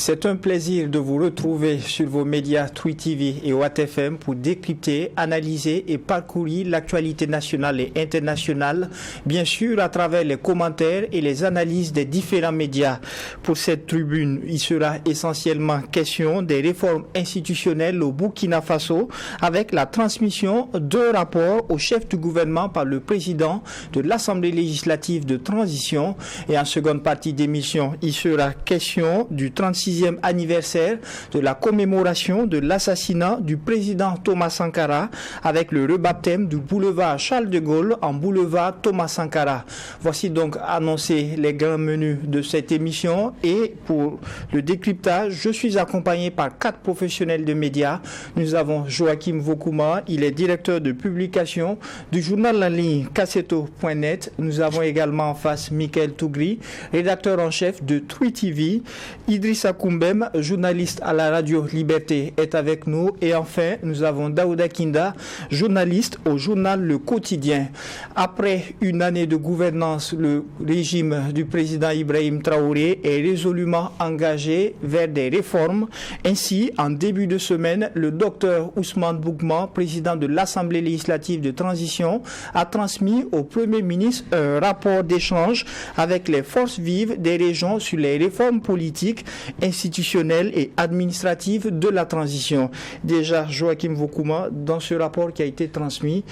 C'est un plaisir de vous retrouver sur vos médias Tweet TV et Watt FM pour décrypter, analyser et parcourir l'actualité nationale et internationale, bien sûr à travers les commentaires et les analyses des différents médias. Pour cette tribune, il sera essentiellement question des réformes institutionnelles au Burkina Faso avec la transmission d'un rapport au chef du gouvernement par le président de l'Assemblée législative de transition. Et en seconde partie d'émission, il sera question du 36e anniversaire de la commémoration de l'assassinat du président Thomas Sankara avec le rebaptême du boulevard Charles de Gaulle en boulevard Thomas Sankara. Voici donc annoncés les grands menus de cette émission et pour le décryptage, je suis accompagné par 4 professionnels de médias. Nous avons Joachim Vokuma, il est directeur de publication du journal en ligne Kasseto.net. Nous avons également en face Michael Tougri, rédacteur en chef de Tweet TV. Idrissa Koumbem, journaliste à la radio Liberté, est avec nous. Et enfin, nous avons Daouda Kinda, journaliste au journal Le Quotidien. Après une année de gouvernance, le régime du président Ibrahim Traoré est résolument engagé vers des réformes. Ainsi, en début de semaine, le docteur Ousmane Bougma, président de l'Assemblée législative de transition, a transmis au Premier ministre un rapport d'échange avec les forces vives des régions sur les réformes politiques, institutionnelles et administratives de la transition. Déjà, Joachim Vokuma, dans ce rapport qui a été transmis,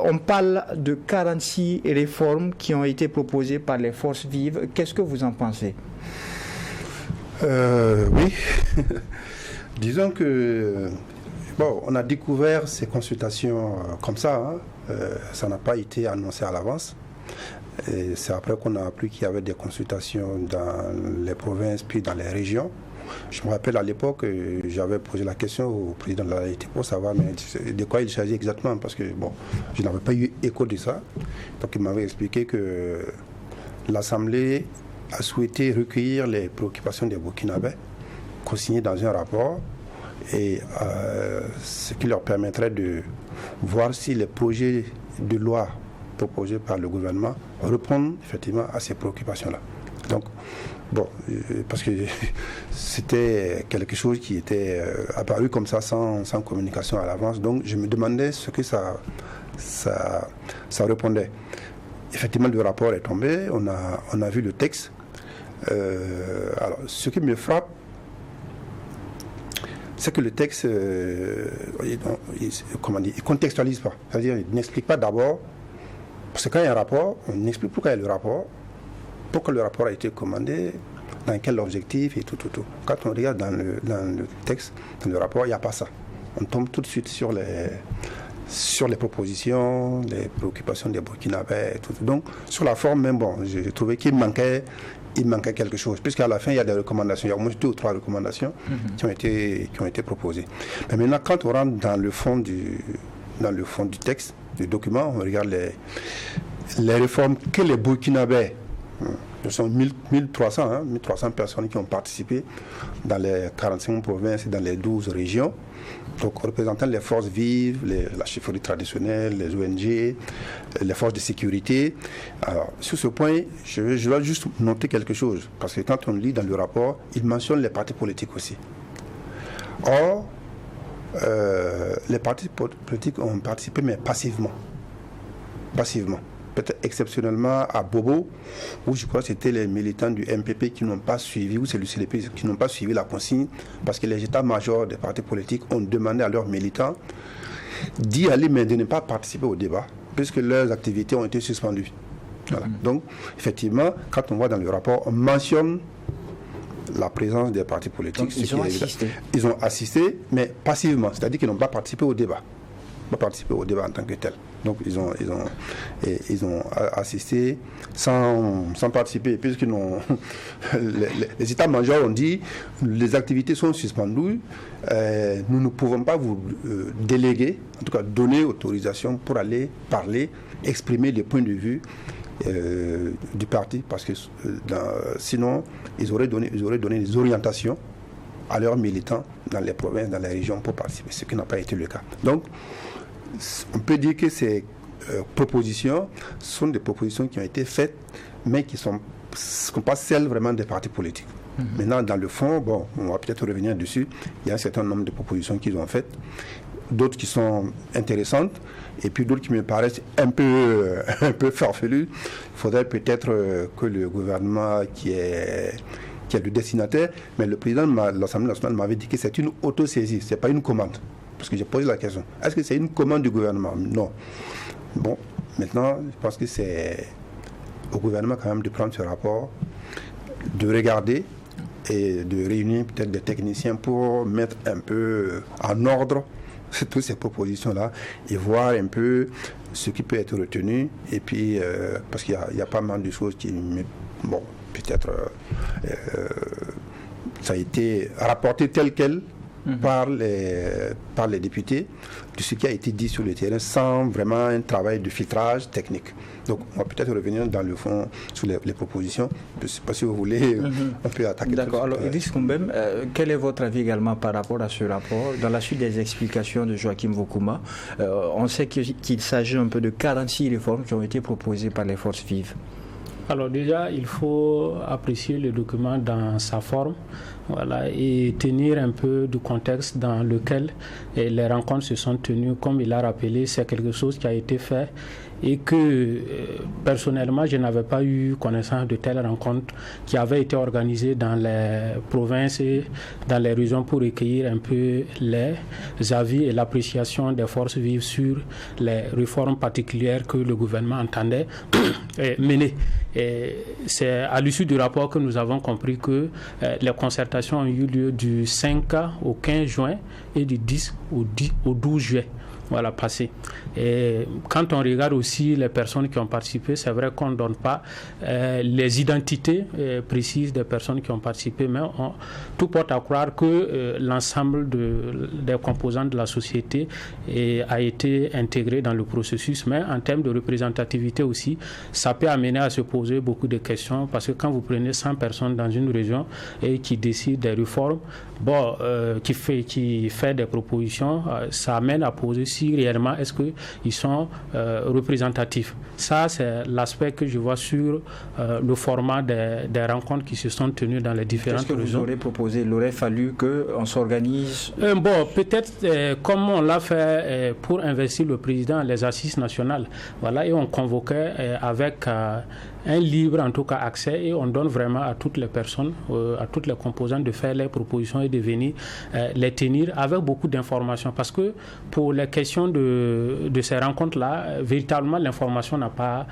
on parle de 46 réformes qui ont été proposées par les forces vives. Qu'est-ce que vous en pensez? Oui, disons que on a découvert ces consultations comme ça, ça n'a pas été annoncé à l'avance. Et c'est après qu'on a appris qu'il y avait des consultations dans les provinces puis dans les régions. Je me rappelle à l'époque, j'avais posé la question au président de la République pour savoir de quoi il s'agit exactement, parce que je n'avais pas eu écho de ça. Donc il m'avait expliqué que l'Assemblée a souhaité recueillir les préoccupations des Burkinabés, consignées dans un rapport, et ce qui leur permettrait de voir si les projets de loi proposés par le gouvernement répondent effectivement à ces préoccupations-là. Donc, parce que c'était quelque chose qui était apparu comme ça sans communication à l'avance. Donc, je me demandais ce que ça répondait. Effectivement, le rapport est tombé, on a vu le texte. Alors, ce qui me frappe, c'est que le texte, il contextualise pas. C'est-à-dire, il n'explique pas d'abord. Parce que quand il y a un rapport, on explique pourquoi il y a le rapport, pourquoi le rapport a été commandé, dans quel objectif et tout. Quand on regarde dans le texte, dans le rapport, il n'y a pas ça. On tombe tout de suite sur les propositions, les préoccupations des Burkinabés et tout. Donc, sur la forme même, j'ai trouvé qu'il manquait quelque chose, puisqu'à la fin, il y a des recommandations. Il y a au moins 2 ou 3 recommandations qui ont été proposées. Mais maintenant, quand on rentre dans le fond du texte, du document, on regarde les réformes que les Burkinabés, ce sont 1300 personnes qui ont participé dans les 45 provinces et dans les 12 régions, donc représentant les forces vives, la chefferie traditionnelle, les ONG, les forces de sécurité. Alors, sur ce point, je dois juste noter quelque chose, parce que quand on lit dans le rapport, il mentionne les partis politiques aussi. Or, les partis politiques ont participé, mais passivement. Peut-être exceptionnellement à Bobo, où je crois que c'était les militants du MPP qui n'ont pas suivi, ou c'est le CDP qui n'ont pas suivi la consigne, parce que les états-majors des partis politiques ont demandé à leurs militants d'y aller, mais de ne pas participer au débat, puisque leurs activités ont été suspendues. Voilà. Donc, effectivement, quand on voit dans le rapport, on mentionne la présence des partis politiques. Donc, ils ont assisté, mais passivement, c'est-à-dire qu'ils n'ont pas participé au débat. En tant que tel. Donc ils ont assisté sans participer, puisqu'ils les états-majors ont dit les activités sont suspendues, nous ne pouvons pas vous déléguer, en tout cas donner autorisation pour aller parler, exprimer les points de vue du parti, parce que sinon ils auraient donné des orientations à leurs militants dans les provinces, dans les régions pour participer, ce qui n'a pas été le cas. Donc on peut dire que ces propositions sont des propositions qui ont été faites, mais qui ne sont pas celles vraiment des partis politiques. Maintenant, dans le fond, bon, on va peut-être revenir dessus. Il y a un certain nombre de propositions qu'ils ont faites, d'autres qui sont intéressantes, et puis d'autres qui me paraissent un peu farfelues. Il faudrait peut-être que le gouvernement qui est le destinataire, mais le président de l'Assemblée nationale m'avait dit que c'est une autosaisie, ce n'est pas une commande. Parce que j'ai posé la question, est-ce que c'est une commande du gouvernement? Non. Bon, maintenant, je pense que c'est au gouvernement quand même de prendre ce rapport, de regarder et de réunir peut-être des techniciens pour mettre un peu en ordre toutes ces propositions-là et voir un peu ce qui peut être retenu. Et puis, parce qu'il y a pas mal de choses qui... Bon, peut-être ça a été rapporté tel quel par les députés de ce qui a été dit sur le terrain sans vraiment un travail de filtrage technique. Donc on va peut-être revenir dans le fond sur les propositions. Je ne sais pas si vous voulez, on peut attaquer. D'accord. Alors Idriss Koumbem, quel est votre avis également par rapport à ce rapport? Dans la suite des explications de Joachim Vokuma, on sait qu'il s'agit un peu de 46 réformes qui ont été proposées par les forces vives. Alors déjà, il faut apprécier le document dans sa forme, voilà, et tenir un peu du contexte dans lequel les rencontres se sont tenues. Comme il a rappelé, c'est quelque chose qui a été fait et que personnellement, je n'avais pas eu connaissance de telles rencontres qui avaient été organisées dans les provinces et dans les régions pour recueillir un peu les avis et l'appréciation des forces vives sur les réformes particulières que le gouvernement entendait mener. Et c'est à l'issue du rapport que nous avons compris que les concertations ont eu lieu du 5 au 15 juin et du 10 au 12 juillet. Voilà, passé. Et quand on regarde aussi les personnes qui ont participé, c'est vrai qu'on ne donne pas les identités précises des personnes qui ont participé, mais tout porte à croire que l'ensemble des composants de la société a été intégré dans le processus. Mais en termes de représentativité aussi, ça peut amener à se poser beaucoup de questions, parce que quand vous prenez 100 personnes dans une région et qui décident des réformes, qui fait des propositions, ça amène à poser si réellement est-ce qu'ils sont représentatifs. Ça, c'est l'aspect que je vois sur le format des rencontres qui se sont tenues dans les différentes régions. Qu'est-ce que vous aurez proposé? Il aurait fallu qu'on s'organise peut-être comme on l'a fait pour investir le président les assises nationales. Voilà, et on convoquait avec un libre, en tout cas, accès, et on donne vraiment à toutes les personnes, à toutes les composantes de faire les propositions et de venir les tenir avec beaucoup d'informations. Parce que pour les questions de ces rencontres-là, véritablement, l'information n'a pas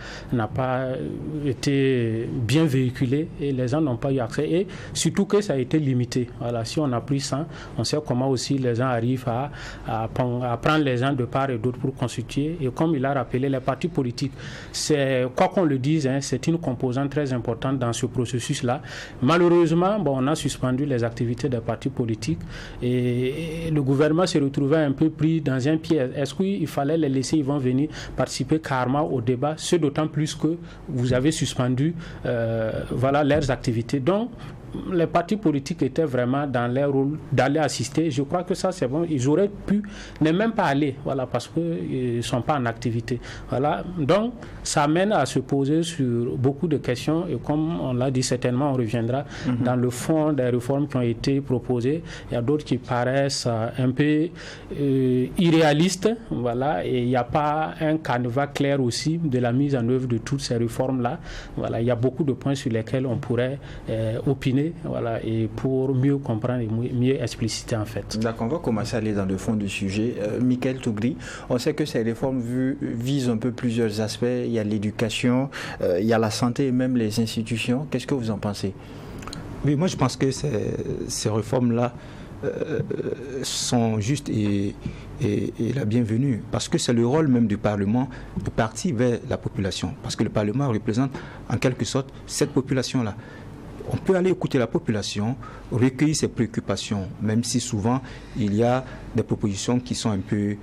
été bien véhiculée et les gens n'ont pas eu accès. Et surtout que ça a été limité. Voilà, si on a pris 100, on sait comment aussi les gens arrivent à prendre les gens de part et d'autre pour constituer. Et comme il a rappelé, les partis politiques, c'est, quoi qu'on le dise, c'est une composante très importante dans ce processus-là. Malheureusement, on a suspendu les activités des partis politiques et le gouvernement s'est retrouvé un peu pris dans un piège. Est-ce qu'il fallait les laisser, ils vont venir participer carrément au débat, ce d'autant plus que vous avez suspendu leurs activités. Donc, les partis politiques étaient vraiment dans leur rôle d'aller assister. Je crois que ça, c'est bon. Ils auraient pu ne même pas aller, voilà, parce qu'ils ne sont pas en activité. Voilà. Donc, ça amène à se poser sur beaucoup de questions. Et comme on l'a dit, certainement, on reviendra dans le fond des réformes qui ont été proposées. Il y a d'autres qui paraissent un peu irréalistes. Voilà. Et il n'y a pas un canevas clair aussi de la mise en œuvre de toutes ces réformes-là. Voilà. Il y a beaucoup de points sur lesquels on pourrait opiner. Voilà, et pour mieux comprendre et mieux expliciter en fait. D'accord, on va commencer à aller dans le fond du sujet. Michael Tougri, on sait que ces réformes visent un peu plusieurs aspects. Il y a l'éducation, il y a la santé et même les institutions. Qu'est-ce que vous en pensez? Oui, moi je pense que ces réformes-là sont justes et la bienvenue, parce que c'est le rôle même du Parlement de partir vers la population, parce que le Parlement représente en quelque sorte cette population-là. On peut aller écouter la population, recueillir ses préoccupations, même si souvent il y a des propositions qui sont un peu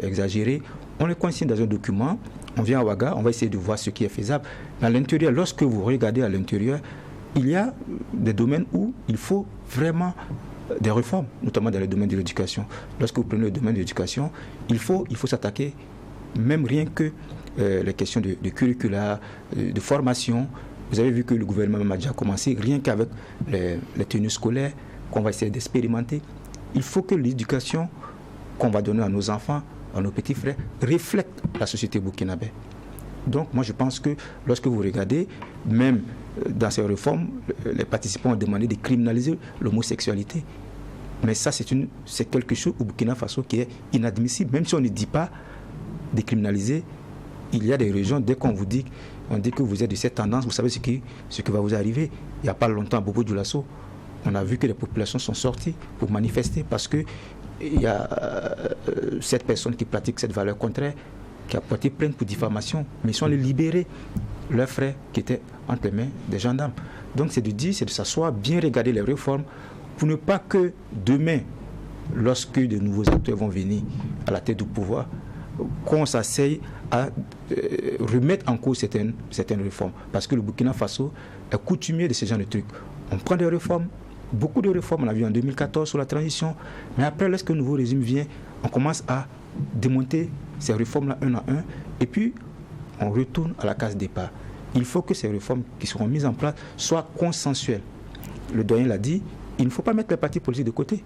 exagérées. On les consigne dans un document, on vient à Ouaga, on va essayer de voir ce qui est faisable. Mais à l'intérieur, lorsque vous regardez à l'intérieur, il y a des domaines où il faut vraiment des réformes, notamment dans le domaine de l'éducation. Lorsque vous prenez le domaine de l'éducation, il faut s'attaquer, même rien que les questions de curricula, de formation, Vous avez vu que le gouvernement a déjà commencé, rien qu'avec les tenues scolaires, qu'on va essayer d'expérimenter. Il faut que l'éducation qu'on va donner à nos enfants, à nos petits frères, reflète la société burkinabé. Donc moi je pense que lorsque vous regardez, même dans ces réformes, les participants ont demandé de criminaliser l'homosexualité. Mais ça c'est quelque chose au Burkina Faso qui est inadmissible. Même si on ne dit pas de criminaliser, il y a des régions, dès qu'on vous dit, on dit que vous êtes de cette tendance, vous savez ce qui va vous arriver. Il n'y a pas longtemps à Bobo Dioulasso, on a vu que les populations sont sorties pour manifester parce qu'il y a cette personne qui pratique cette valeur contraire, qui a porté plainte pour diffamation, mais ils sont allés libérer leurs frères qui étaient entre les mains des gendarmes. Donc c'est de s'asseoir, bien regarder les réformes, pour ne pas que demain, lorsque de nouveaux acteurs vont venir à la tête du pouvoir, qu'on s'asseye à remettre en cause certaines réformes. Parce que le Burkina Faso est coutumier de ce genre de trucs. On prend des réformes, beaucoup de réformes, on l'a vu en 2014 sur la transition, mais après, lorsque le nouveau régime vient, on commence à démonter ces réformes-là un à un, et puis on retourne à la case départ. Il faut que ces réformes qui seront mises en place soient consensuelles. Le doyen l'a dit, il ne faut pas mettre les partis politiques de côté.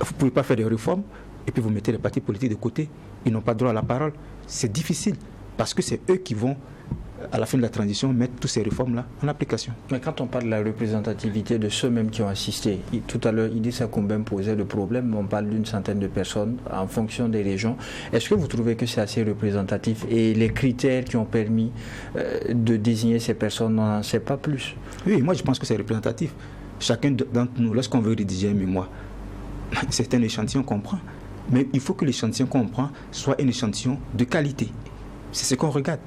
Vous ne pouvez pas faire des réformes et puis vous mettez les partis politiques de côté. Ils n'ont pas droit à la parole. C'est difficile parce que c'est eux qui vont, à la fin de la transition, mettre toutes ces réformes-là en application. Mais quand on parle de la représentativité de ceux-mêmes qui ont assisté, tout à l'heure, Idrissa Koumbem posait le problème, on parle d'une centaine de personnes en fonction des régions. Est-ce que vous trouvez que c'est assez représentatif et les critères qui ont permis de désigner ces personnes, on n'en sait pas plus? Oui, moi je pense que c'est représentatif. Chacun d'entre nous, lorsqu'on veut rédiger un mémoire, c'est un échantillon qu'on prend. Mais il faut que l'échantillon qu'on prend soit un échantillon de qualité. C'est ce qu'on regarde.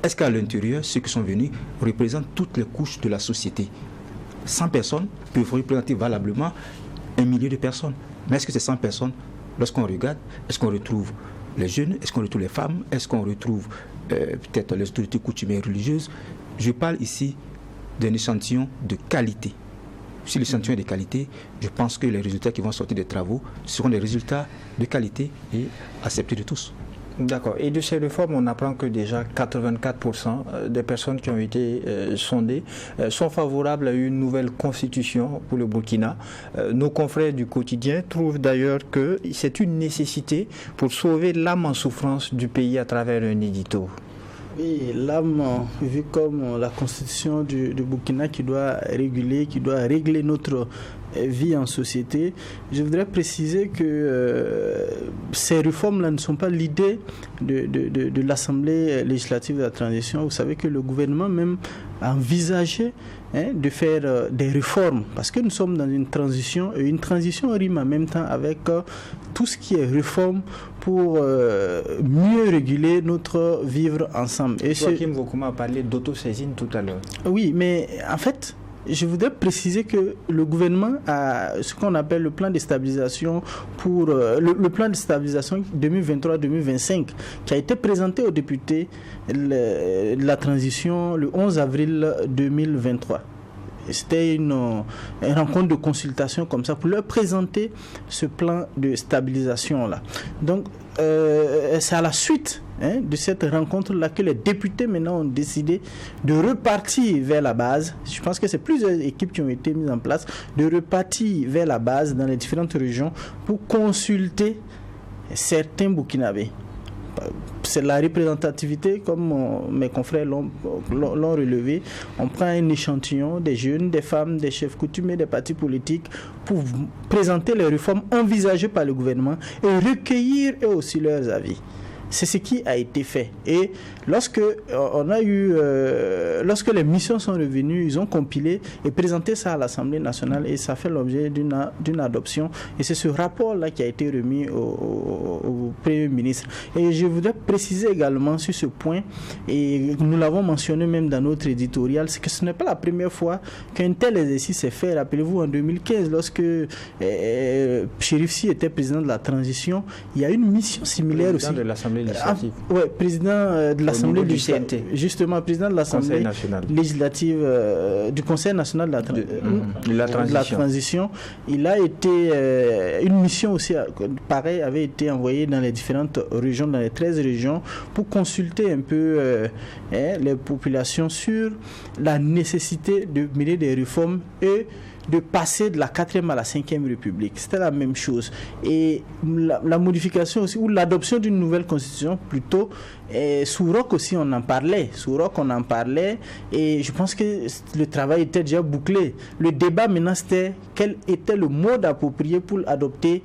Est-ce qu'à l'intérieur, ceux qui sont venus représentent toutes les couches de la société? 100 personnes peuvent représenter valablement 1 million de personnes. Mais est-ce que ces 100 personnes, lorsqu'on regarde, est-ce qu'on retrouve les jeunes? Est-ce qu'on retrouve les femmes? Est-ce qu'on retrouve peut-être les autorités coutumières religieuses? Je parle ici d'un échantillon de qualité. Si l'échantillon est de qualité, je pense que les résultats qui vont sortir des travaux seront des résultats de qualité et acceptés de tous. D'accord. Et de ces réformes, on apprend que déjà 84% des personnes qui ont été sondées sont favorables à une nouvelle constitution pour le Burkina. Nos confrères du quotidien trouvent d'ailleurs que c'est une nécessité pour sauver l'âme en souffrance du pays à travers un édito. Oui, l'âme vue comme la constitution du Burkina qui doit régler notre vie en société. Je voudrais préciser que ces réformes-là ne sont pas l'idée de l'Assemblée législative de la transition. Vous savez que le gouvernement même a envisagé de faire des réformes parce que nous sommes dans une transition et une transition rime en même temps avec tout ce qui est réforme pour mieux réguler notre vivre ensemble. Et Joachim Vokuma a parlé d'autosaisine tout à l'heure. Oui, mais en fait, je voudrais préciser que le gouvernement a ce qu'on appelle le plan de stabilisation pour le plan de stabilisation 2023-2025 qui a été présenté aux députés de la transition le 11 avril 2023. C'était une rencontre de consultation comme ça pour leur présenter ce plan de stabilisation-là. Donc, c'est à la suite de cette rencontre-là que les députés maintenant ont décidé de repartir vers la base. Je pense que c'est plusieurs équipes qui ont été mises en place, de repartir vers la base dans les différentes régions pour consulter certains Burkinabés. C'est la représentativité, comme mes confrères l'ont relevé. On prend un échantillon des jeunes, des femmes, des chefs coutumiers, des partis politiques pour présenter les réformes envisagées par le gouvernement et recueillir eux aussi leurs avis. C'est ce qui a été fait. Et lorsque les missions sont revenues, ils ont compilé et présenté ça à l'Assemblée nationale et ça fait l'objet d'une adoption. Et c'est ce rapport-là qui a été remis au Premier ministre. Et je voudrais préciser également sur ce point, et nous l'avons mentionné même dans notre éditorial, c'est que ce n'est pas la première fois qu'un tel exercice est fait. Rappelez-vous, en 2015, lorsque Chérif Sy était président de la transition, il y a une mission similaire aussi. De l'Assemblée législative. Oui, président de l'Assemblée du CNT. Justement, président de l'Assemblée législative du Conseil national de la transition. Il a été, une mission aussi, pareil, avait été envoyée dans les différentes régions, dans les 13 régions, pour consulter un peu les populations sur la nécessité de mener des réformes et de passer de la 4e à la 5e République. C'était la même chose. Et la modification aussi, ou l'adoption d'une nouvelle constitution, plutôt, sous Roch aussi on en parlait. Sous Roch on en parlait, et je pense que le travail était déjà bouclé. Le débat maintenant, c'était quel était le mode approprié pour adopter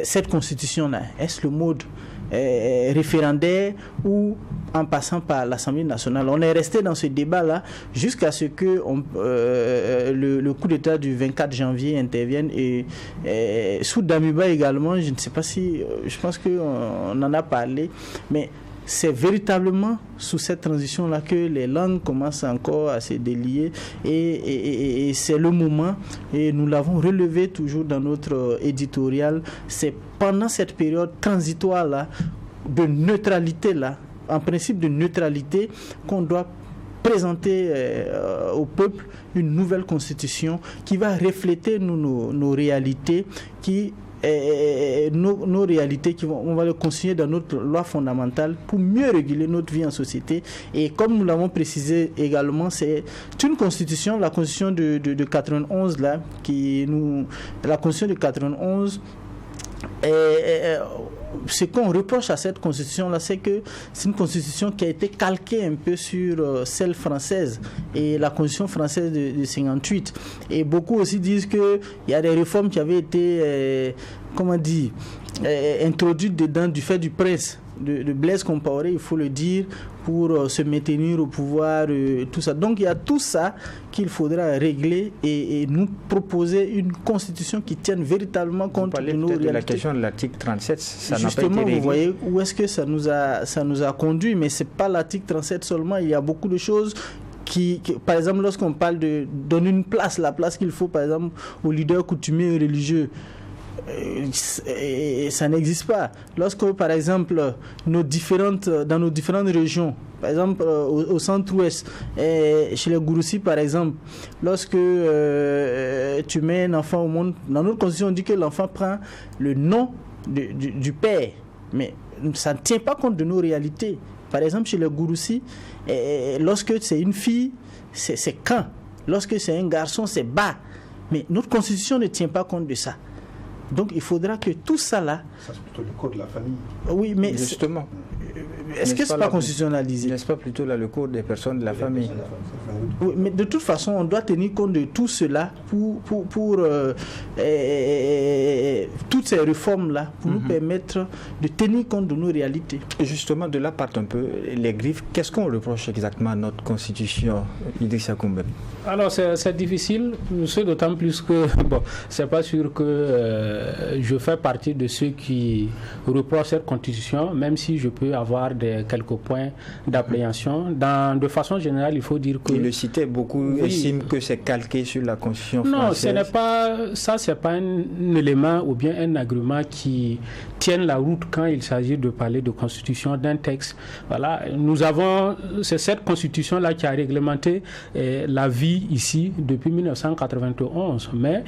cette constitution-là. Est-ce le mode référendaire ou en passant par l'Assemblée nationale? On est resté dans ce débat-là jusqu'à ce que le coup d'État du 24 janvier intervienne, et sous Damiba également, je ne sais pas si, je pense qu'on en a parlé, mais c'est véritablement sous cette transition-là que les langues commencent encore à se délier, et c'est le moment, et nous l'avons relevé toujours dans notre éditorial, c'est pendant cette période transitoire-là, de neutralité-là, en principe de neutralité, qu'on doit présenter au peuple une nouvelle constitution qui va refléter nos réalités, nos réalités on va le consigner dans notre loi fondamentale pour mieux réguler notre vie en société. Et comme nous l'avons précisé également, c'est une constitution, la constitution de 91 là, la constitution de 91. Ce qu'on reproche à cette constitution-là, c'est que c'est une constitution qui a été calquée un peu sur celle française et la constitution française de 58. Et beaucoup aussi disent qu'il y a des réformes qui avaient été, introduites dedans du fait du prince de Blaise Compaoré, il faut le dire, pour se maintenir au pouvoir, tout ça. Donc il y a tout ça qu'il faudra régler et nous proposer une constitution qui tienne véritablement compte de nos réalités. De la question de l'article 37, ça n'a pas été réglé. Justement, vous voyez où est-ce que ça nous a conduit, mais c'est pas l'article 37 seulement, il y a beaucoup de choses par exemple, lorsqu'on parle de donner une place, la place qu'il faut, par exemple, aux leaders coutumiers et religieux, ça n'existe pas. Lorsque, par exemple, dans nos différentes régions, par exemple au centre-ouest, chez les Gouroussi par exemple, lorsque tu mets un enfant au monde, dans notre constitution on dit que l'enfant prend le nom du père, mais ça ne tient pas compte de nos réalités. Par exemple chez les Gouroussi, lorsque c'est une fille, c'est quand, lorsque c'est un garçon, c'est bas, mais notre constitution ne tient pas compte de ça. Donc il faudra que tout ça là... Ça c'est plutôt le code de la famille. Oui, mais justement. Est-ce que c'est pas constitutionnalisé? N'est-ce pas plutôt là le code des personnes de la famille? Oui, mais de toute façon, on doit tenir compte de tout cela pour toutes ces réformes-là, pour nous permettre de tenir compte de nos réalités. Et justement, de là partent un peu les griffes. Qu'est-ce qu'on reproche exactement à notre constitution, Idrissa Koumbem? Alors, c'est difficile, c'est d'autant plus que, c'est pas sûr que je fais partie de ceux qui reprochent cette constitution, même si je peux avoir quelques points d'appréhension. De façon générale, il faut dire que... Il le citait, beaucoup estiment que c'est calqué sur la constitution française. Non, ce n'est pas... Ça, c'est pas un élément ou bien un argument qui tienne la route quand il s'agit de parler de constitution d'un texte. Voilà, c'est cette constitution-là qui a réglementé la vie ici depuis 1991. Mais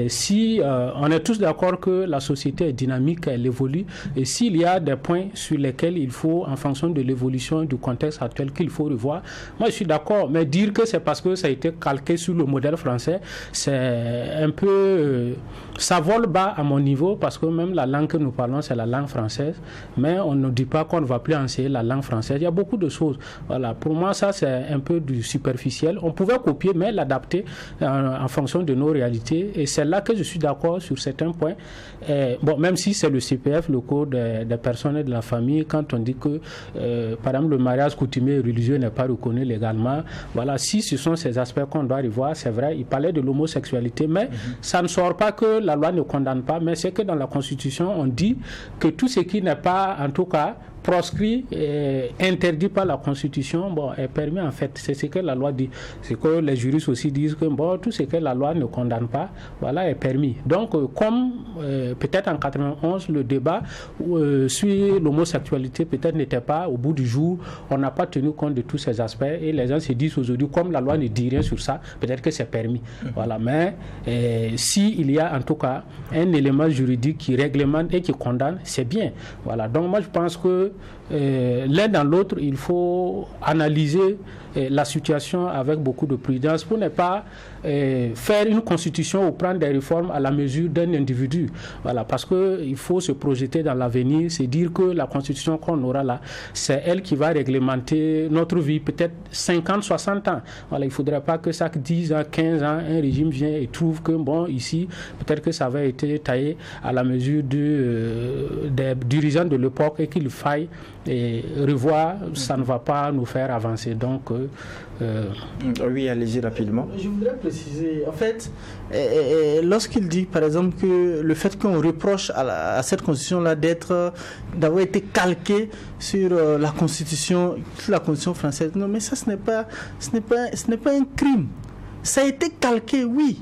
si on est tous d'accord que la société est dynamique, elle évolue, et s'il y a des points sur lesquels il faut, en fonction de l'évolution du contexte actuel, qu'il faut revoir, moi je suis d'accord, mais dire que c'est parce que ça a été calqué sur le modèle français, c'est un peu... ça vole bas à mon niveau, parce que même la langue que nous parlons, c'est la langue française, mais on ne dit pas qu'on ne va plus enseigner la langue française. Il y a beaucoup de choses. Voilà. Pour moi, ça, c'est un peu du superficiel. On pouvait copier, mais l'adapter en fonction de nos réalités, et c'est là que je suis d'accord sur certains points. Même si c'est le CPF, le Code des personnes et de la famille, quand on dit que, par exemple, le mariage coutumier et religieux n'est pas reconnu légalement, voilà, si ce sont ces aspects qu'on doit revoir, c'est vrai, il parlait de l'homosexualité, mais ça ne sort pas que la loi ne condamne pas, mais c'est que dans la Constitution, on dit que tout ce qui n'est pas, en tout cas, proscrit, interdit par la Constitution, est permis en fait. C'est ce que la loi dit. C'est que les juristes aussi disent que tout ce que la loi ne condamne pas, est permis. Donc, comme peut-être en 91, le débat sur l'homosexualité peut-être n'était pas au bout du jour, on n'a pas tenu compte de tous ces aspects et les gens se disent aujourd'hui, comme la loi ne dit rien sur ça, peut-être que c'est permis. Voilà. Mais s'il y a en tout cas un élément juridique qui réglemente et qui condamne, c'est bien. Voilà. Donc moi je pense que l'un dans l'autre, il faut analyser la situation avec beaucoup de prudence pour ne pas faire une constitution ou prendre des réformes à la mesure d'un individu. Voilà, parce qu'il faut se projeter dans l'avenir, c'est dire que la constitution qu'on aura là, c'est elle qui va réglementer notre vie, peut-être 50, 60 ans. Voilà, il ne faudrait pas que chaque 10 ans, 15 ans, un régime vient et trouve que, ici, peut-être que ça avait été taillé à la mesure des dirigeants de l'époque et qu'il faille revoir, ça ne va pas nous faire avancer. Donc, oui, allez-y rapidement. Je voudrais préciser, en fait, lorsqu'il dit, par exemple, que le fait qu'on reproche à cette constitution-là d'avoir été calquée sur la constitution française, non, mais ça, ce n'est pas un crime. Ça a été calqué, oui.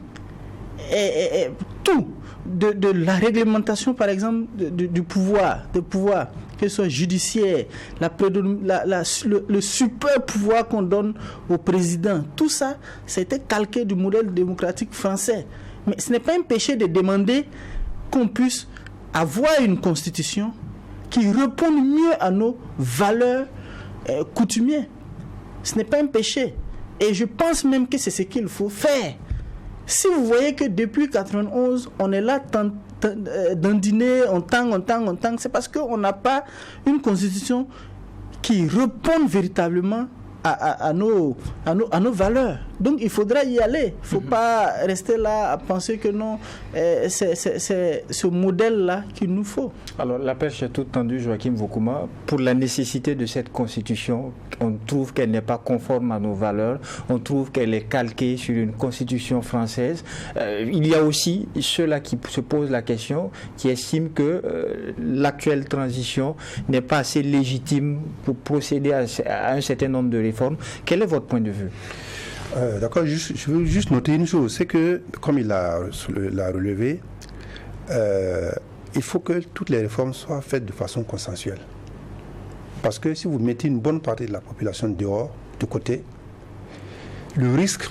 Et tout, de la réglementation, par exemple, du pouvoir, que ce soit judiciaire, le super pouvoir qu'on donne au président, tout ça, ça a été calqué du modèle démocratique français. Mais ce n'est pas un péché de demander qu'on puisse avoir une constitution qui réponde mieux à nos valeurs coutumières. Ce n'est pas un péché. Et je pense même que c'est ce qu'il faut faire. Si vous voyez que depuis 1991, on est là dandiner, on tangue, c'est parce qu'on n'a pas une constitution qui réponde véritablement à nos valeurs. Donc il faudra y aller. Il ne faut pas rester là à penser que non, c'est ce modèle-là qu'il nous faut. Alors la perche est toute tendue, Joachim Vokouma. Pour la nécessité de cette constitution, on trouve qu'elle n'est pas conforme à nos valeurs, on trouve qu'elle est calquée sur une constitution française. Il y a aussi ceux-là qui se posent la question, qui estiment que l'actuelle transition n'est pas assez légitime pour procéder à un certain nombre de réformes. Quel est votre point de vue ? D'accord, je veux juste noter une chose, c'est que, comme il l'a relevé, il faut que toutes les réformes soient faites de façon consensuelle. Parce que si vous mettez une bonne partie de la population dehors, de côté, le risque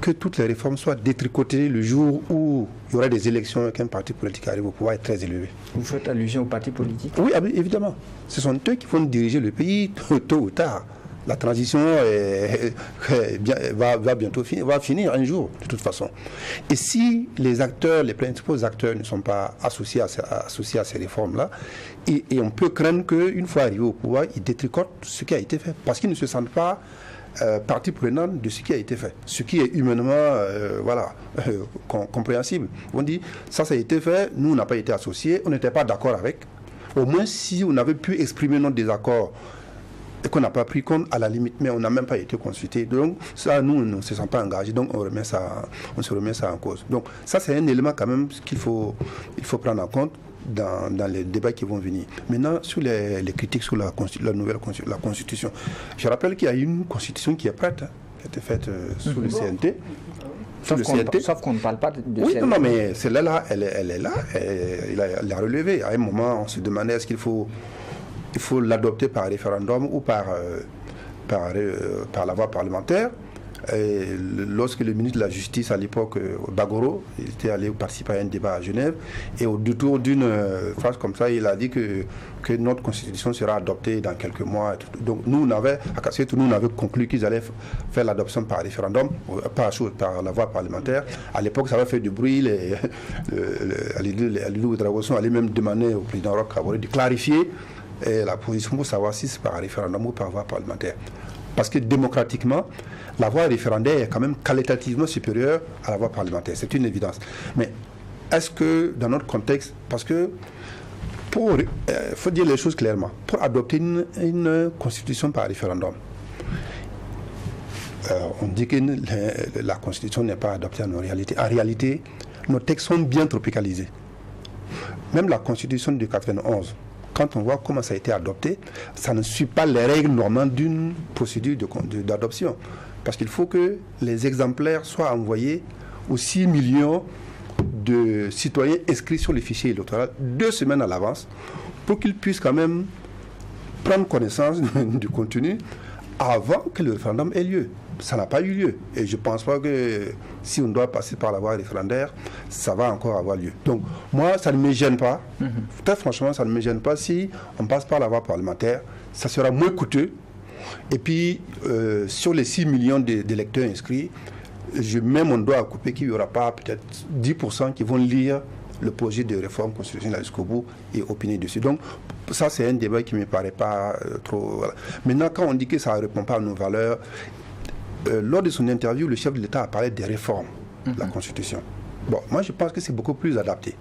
que toutes les réformes soient détricotées le jour où il y aura des élections et qu'un parti politique arrive au pouvoir est très élevé. Vous faites allusion aux partis politiques ? Oui, évidemment. Ce sont eux qui vont diriger le pays tôt ou tard. La transition va finir un jour, de toute façon. Et si les principaux acteurs ne sont pas associés à ces réformes-là, et on peut craindre qu'une fois arrivés au pouvoir, ils détricotent ce qui a été fait, parce qu'ils ne se sentent pas partie prenante de ce qui a été fait, ce qui est humainement compréhensible. On dit, ça a été fait, nous on n'a pas été associés, on n'était pas d'accord avec. Au moins si on avait pu exprimer notre désaccord et qu'on n'a pas pris compte à la limite, mais on n'a même pas été consulté. Donc ça, nous, on ne se sent pas engagés, donc on se remet ça en cause. Donc ça, c'est un élément quand même qu'il faut prendre en compte dans les débats qui vont venir. Maintenant, sur les critiques sur la Constitution, je rappelle qu'il y a une Constitution qui est prête, qui a été faite sous le CNT. Sauf qu'on ne parle pas de oui, non, mais celle-là, elle est là, elle l'a relevée. À un moment, on se demandait est-ce qu'il faut l'adopter par référendum ou par la voie parlementaire. Et lorsque le ministre de la Justice à l'époque, Bagoro, il était allé participer à un débat à Genève, et au détour d'une phrase comme ça, il a dit que notre constitution sera adoptée dans quelques mois. Donc nous, on avait conclu qu'ils allaient faire l'adoption par référendum, par la voie parlementaire. À l'époque, ça avait fait du bruit. Alidou Ouedraogo allait même demander au président Roch Kaboré de clarifier la position pour savoir si c'est par référendum ou par voie parlementaire. Parce que démocratiquement, la voie référendaire est quand même qualitativement supérieure à la voie parlementaire. C'est une évidence. Mais est-ce que dans notre contexte, parce que faut dire les choses clairement, pour adopter une constitution par référendum, on dit que la constitution n'est pas adoptée en réalité. En réalité, nos textes sont bien tropicalisés. Même la constitution de 91, quand on voit comment ça a été adopté, ça ne suit pas les règles normales d'une procédure d'adoption. Parce qu'il faut que les exemplaires soient envoyés aux 6 millions de citoyens inscrits sur le fichier électoral 2 semaines à l'avance pour qu'ils puissent quand même prendre connaissance du contenu avant que le référendum ait lieu. Ça n'a pas eu lieu. Et je ne pense pas que si on doit passer par la voie référendaire, ça va encore avoir lieu. Donc, moi, ça ne me gêne pas. Très franchement, ça ne me gêne pas si on passe par la voie parlementaire. Ça sera moins coûteux. Et puis, sur les 6 millions d'électeurs inscrits, je mets mon doigt à couper qu'il n'y aura pas peut-être 10% qui vont lire le projet de réforme constitutionnelle jusqu'au bout et opiner dessus. Donc, ça, c'est un débat qui ne me paraît pas trop... Voilà. Maintenant, quand on dit que ça ne répond pas à nos valeurs, lors de son interview, le chef de l'État a parlé des réformes de la Constitution. Bon, moi, je pense que c'est beaucoup plus adapté.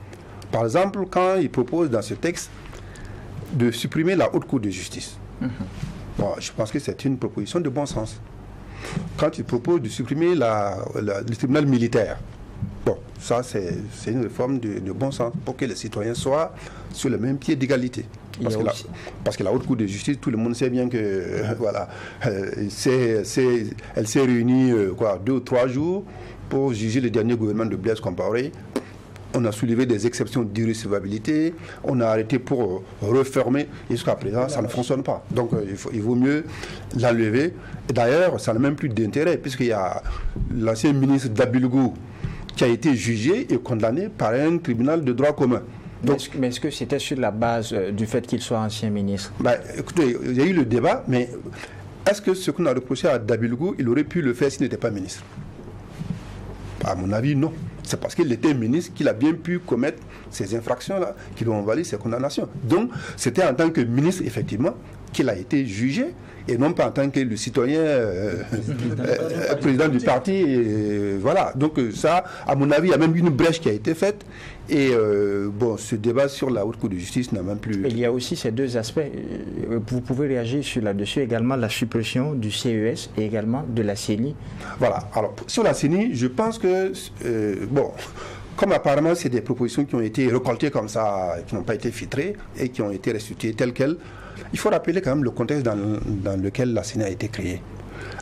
Par exemple, quand il propose dans ce texte de supprimer la Haute Cour de justice, bon, je pense que c'est une proposition de bon sens. Quand il propose de supprimer le tribunal militaire, bon, ça, c'est une réforme de bon sens pour que les citoyens soient sur le même pied d'égalité. Parce que la Haute Cour de justice, tout le monde sait bien que voilà, elle s'est réunie 2 ou 3 jours pour juger le dernier gouvernement de Blaise Compaoré. On a soulevé des exceptions d'irrecevabilité, on a arrêté pour refermer, et jusqu'à présent, ça ne fonctionne pas. Donc, il vaut mieux l'enlever. Et d'ailleurs, ça n'a même plus d'intérêt, puisqu'il y a l'ancien ministre Dabilgou qui a été jugé et condamné par un tribunal de droit commun. Donc, mais est-ce que c'était sur la base du fait qu'il soit ancien ministre? Écoutez, il y a eu le débat, mais est-ce que ce qu'on a reproché à Dabilgou, il aurait pu le faire s'il n'était pas ministre? À mon avis, non. C'est parce qu'il était ministre qu'il a bien pu commettre ces infractions-là, qui lui ont valu ces condamnations. Donc, c'était en tant que ministre, effectivement, qu'il a été jugé, et non pas en tant que le citoyen président du parti. Voilà. Donc ça, à mon avis, il y a même une brèche qui a été faite. Et bon, ce débat sur la Haute Cour de justice n'a même plus... Il y a aussi ces deux aspects. Vous pouvez réagir là-dessus également, la suppression du CES et également de la CENI. Voilà. Alors, sur la CENI, je pense que... bon... Comme apparemment, c'est des propositions qui ont été récoltées comme ça, qui n'ont pas été filtrées et qui ont été restituées telles quelles, il faut rappeler quand même le contexte dans lequel la CENI a été créée.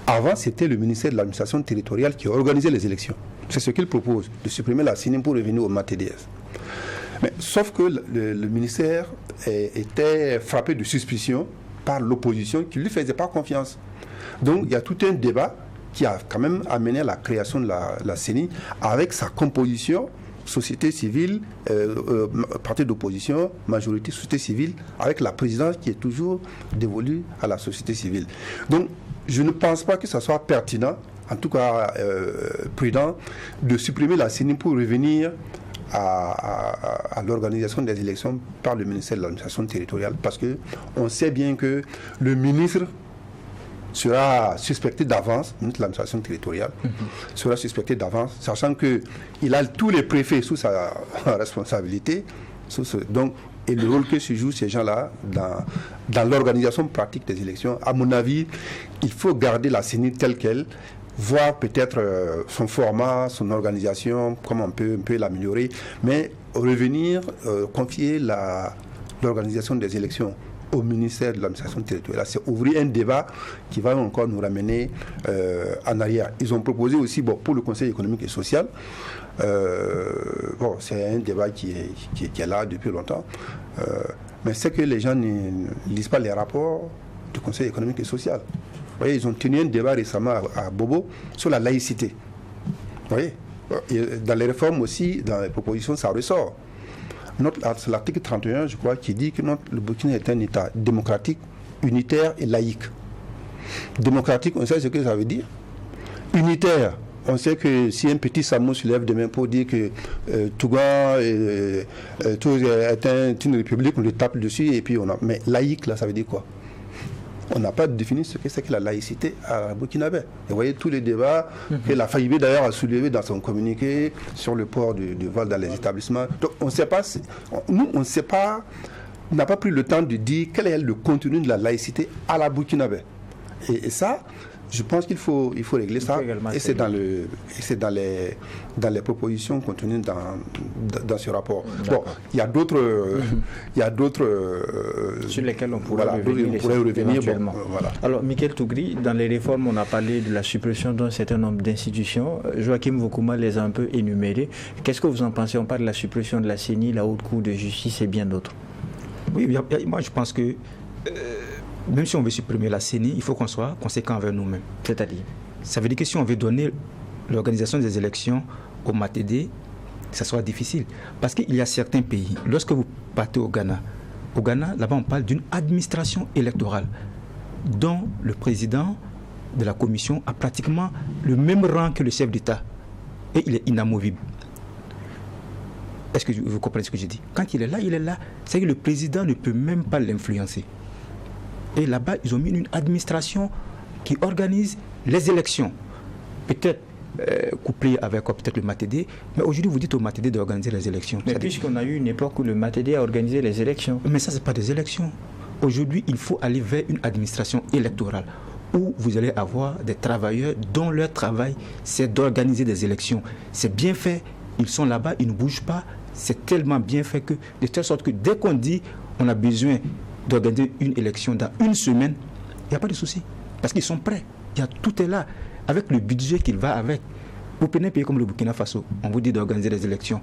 Avant, c'était le ministère de l'administration territoriale qui organisait les élections. C'est ce qu'il propose, de supprimer la CENI pour revenir au MATDS. Mais, sauf que le ministère était frappé de suspicion par l'opposition qui ne lui faisait pas confiance. Donc, il y a tout un débat qui a quand même amené à la création de la CENI avec sa composition, société civile, parti d'opposition, majorité société civile, avec la présidence qui est toujours dévolue à la société civile. Donc, je ne pense pas que ce soit pertinent, en tout cas prudent, de supprimer la CENI pour revenir à l'organisation des élections par le ministère de l'administration territoriale, parce qu'on sait bien que le ministre sera suspecté d'avance, le ministre de l'administration territoriale, sera suspecté d'avance, sachant qu'il a tous les préfets sous sa responsabilité. Donc, et le rôle que se jouent ces gens-là dans l'organisation pratique des élections, à mon avis, il faut garder la CENI telle qu'elle, voir peut-être son format, son organisation, comment on peut l'améliorer, mais revenir, confier l'organisation des élections au ministère de l'administration territoriale. C'est ouvrir un débat qui va encore nous ramener en arrière. Ils ont proposé aussi, bon, pour le Conseil économique et social, bon, c'est un débat qui est là depuis longtemps, mais c'est que les gens ne lisent pas les rapports du Conseil économique et social. Vous voyez, ils ont tenu un débat récemment à Bobo sur la laïcité. Vous voyez, et dans les réformes aussi, dans les propositions, ça ressort. C'est l'article 31, je crois, qui dit que le Burkina est un État démocratique, unitaire et laïque. Démocratique, on sait ce que ça veut dire. Unitaire, on sait que si un petit Samo se lève demain pour dire que Touga est une république, on le tape dessus et puis on a... Mais laïque, là, ça veut dire quoi? On n'a pas défini ce que c'est que la laïcité à Burkinabé. Vous voyez tous les débats que la FAIB d'ailleurs a soulevé dans son communiqué sur le port du voile dans les établissements. Donc on ne sait pas, nous on ne sait pas, on n'a pas pris le temps de dire quel est le contenu de la laïcité à la Burkinabé. Et ça, Je pense qu'il faut régler ça. Et c'est dans les propositions contenues dans ce rapport. Bon, il y a d'autres sur lesquels on pourrait revenir. Bon, voilà. Alors, Michael Tougri, dans les réformes, on a parlé de la suppression d'un certain nombre d'institutions. Joachim Vokuma les a un peu énumérées. Qu'est-ce que vous en pensez? On parle de la suppression de la CENI, la Haute Cour de justice et bien d'autres. Oui, moi je pense que même si on veut supprimer la CENI, il faut qu'on soit conséquent envers nous-mêmes. C'est-à-dire? Ça veut dire que si on veut donner l'organisation des élections au MATD, ça sera difficile. Parce qu'il y a certains pays, lorsque vous partez au Ghana, là-bas on parle d'une administration électorale dont le président de la commission a pratiquement le même rang que le chef d'État. Et il est inamovible. Est-ce que vous comprenez ce que je dis? Quand il est là, il est là. C'est que le président ne peut même pas l'influencer. Et là-bas, ils ont mis une administration qui organise les élections. Peut-être couplé avec peut-être le MATD. Mais aujourd'hui, vous dites au MATD d'organiser les élections. Mais puisqu'on a eu une époque où le MATD a organisé les élections. Mais ça, ce n'est pas des élections. Aujourd'hui, il faut aller vers une administration électorale où vous allez avoir des travailleurs dont leur travail, c'est d'organiser des élections. C'est bien fait. Ils sont là-bas, ils ne bougent pas. C'est tellement bien fait que, de telle sorte que dès qu'on dit on a besoin d'organiser une élection dans une semaine, il n'y a pas de souci. Parce qu'ils sont prêts. Tout est là. Avec le budget qu'il va avec. Vous prenez un pays comme le Burkina Faso, on vous dit d'organiser des élections.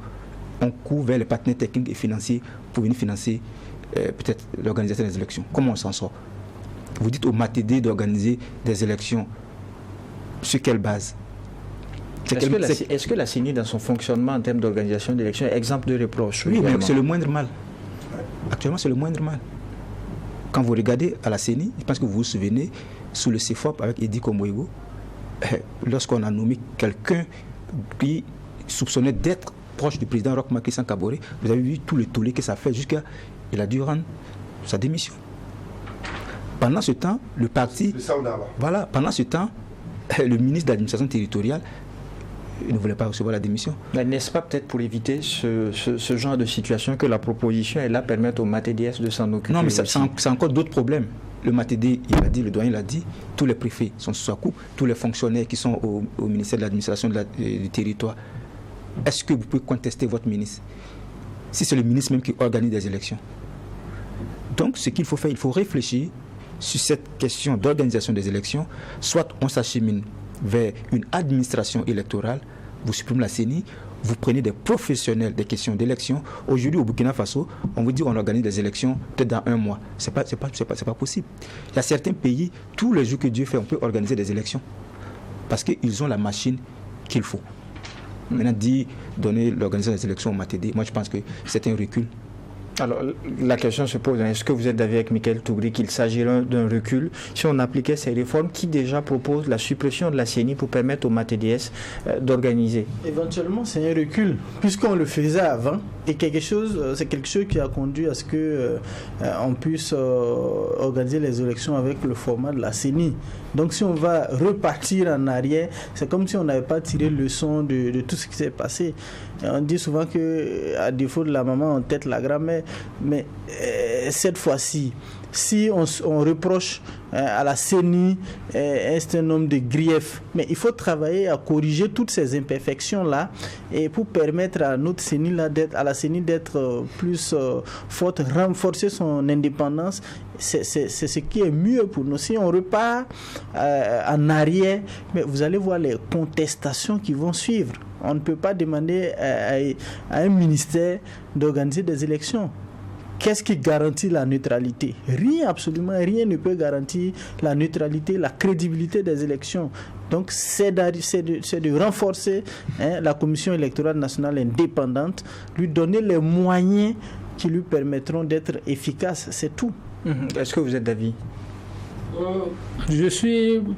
On court vers les partenaires techniques et financiers pour venir financer peut-être l'organisation des élections. Comment on s'en sort? Vous dites au MATD d'organiser des élections. Sur quelle base? Est-ce que la CENI, dans son fonctionnement en termes d'organisation d'élections, est exemple de reproche? Oui, mais c'est le moindre mal. Actuellement, c'est le moindre mal. Quand vous regardez à la CENI, je pense que vous vous souvenez, sous le CFOP avec Edi Komoïgo, lorsqu'on a nommé quelqu'un qui soupçonnait d'être proche du président Roch Marc Christian Kaboré, vous avez vu tout le tollé que ça fait jusqu'à... Il a dû rendre sa démission. Pendant ce temps, le parti... Voilà, pendant ce temps, le ministre de l'administration territoriale ne voulait pas recevoir la démission. Mais n'est-ce pas peut-être pour éviter ce genre de situation que la proposition est là, permettre au MATDS de s'en occuper? Non, mais c'est encore d'autres problèmes. Le MATD, il a dit, le doyen l'a dit, tous les préfets sont sous sa coupe, tous les fonctionnaires qui sont au ministère de l'administration du territoire. Est-ce que vous pouvez contester votre ministre? Si c'est le ministre même qui organise des élections. Donc, ce qu'il faut faire, il faut réfléchir sur cette question d'organisation des élections. Soit on s'achemine vers une administration électorale, vous supprimez la CENI, vous prenez des professionnels des questions d'élection. Aujourd'hui, au Burkina Faso, on vous dit qu'on organise des élections peut-être dans un mois. C'est pas possible. Il y a certains pays, tous les jours que Dieu fait, on peut organiser des élections. Parce qu'ils ont la machine qu'il faut. Maintenant, donner l'organisation des élections au MATD, moi je pense que c'est un recul. Alors, la question se pose, est-ce que vous êtes d'accord avec Michael Tougri qu'il s'agirait d'un recul si on appliquait ces réformes qui déjà proposent la suppression de la CENI pour permettre au MATDS d'organiser? Éventuellement, c'est un recul, puisqu'on le faisait avant, et c'est quelque chose qui a conduit à ce qu'on puisse organiser les élections avec le format de la CENI. Donc si on va repartir en arrière, c'est comme si on n'avait pas tiré leçon de tout ce qui s'est passé. Et on dit souvent qu'à défaut de la maman, on tête la grand-mère. Mais cette fois-ci, si on reproche à la CENI un certain nombre de griefs, mais il faut travailler à corriger toutes ces imperfections-là et pour permettre à notre CENI-là à la CENI d'être plus forte, renforcer son indépendance. C'est ce qui est mieux pour nous. Si on repart en arrière, mais vous allez voir les contestations qui vont suivre. On ne peut pas demander à un ministère d'organiser des élections. Qu'est-ce qui garantit la neutralité? Rien, absolument rien ne peut garantir la neutralité, la crédibilité des élections. Donc c'est de renforcer la Commission électorale nationale indépendante, lui donner les moyens qui lui permettront d'être efficace, c'est tout. Est-ce que vous êtes d'avis?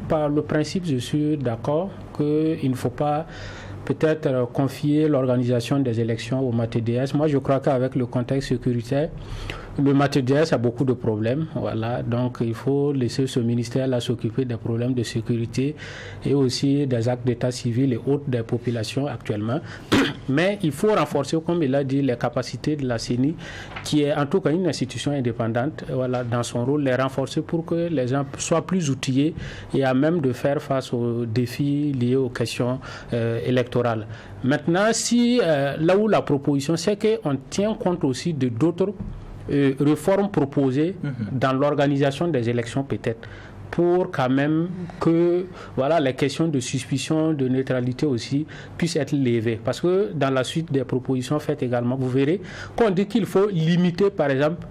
Par le principe, je suis d'accord qu'il ne faut pas peut-être confier l'organisation des élections au MATDS. Moi, je crois qu'avec le contexte sécuritaire, le MATEDS a beaucoup de problèmes, voilà, donc il faut laisser ce ministère-là s'occuper des problèmes de sécurité et aussi des actes d'état civil et autres des populations actuellement. Mais il faut renforcer, comme il a dit, les capacités de la CENI, qui est en tout cas une institution indépendante, voilà, dans son rôle, les renforcer pour que les gens soient plus outillés et à même de faire face aux défis liés aux questions électorales. Maintenant, si là où la proposition, c'est qu'on tient compte aussi de d'autres réformes proposées dans l'organisation des élections peut-être, pour quand même que voilà, les questions de suspicion, de neutralité aussi puissent être levées. Parce que dans la suite des propositions faites également, vous verrez qu'on dit qu'il faut limiter par exemple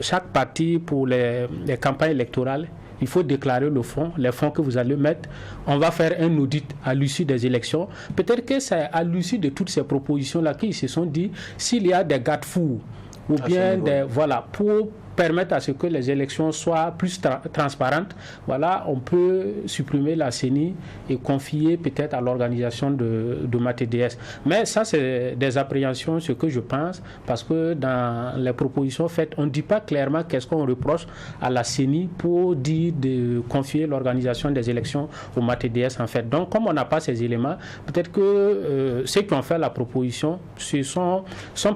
chaque parti pour les campagnes électorales. Il faut déclarer le fonds, les fonds que vous allez mettre. On va faire un audit à l'issue des élections. Peut-être que c'est à l'issue de toutes ces propositions-là qu'ils se sont dit s'il y a des garde-fous ou bien des, voilà, pour permettre à ce que les élections soient plus transparentes, voilà, on peut supprimer la CENI et confier peut-être à l'organisation de MATEDS. Mais ça, c'est des appréhensions, ce que je pense, parce que dans les propositions faites, on ne dit pas clairement qu'est-ce qu'on reproche à la CENI pour dire de confier l'organisation des élections au MATEDS, en fait. Donc, comme on n'a pas ces éléments, peut-être que ceux qui ont fait la proposition sont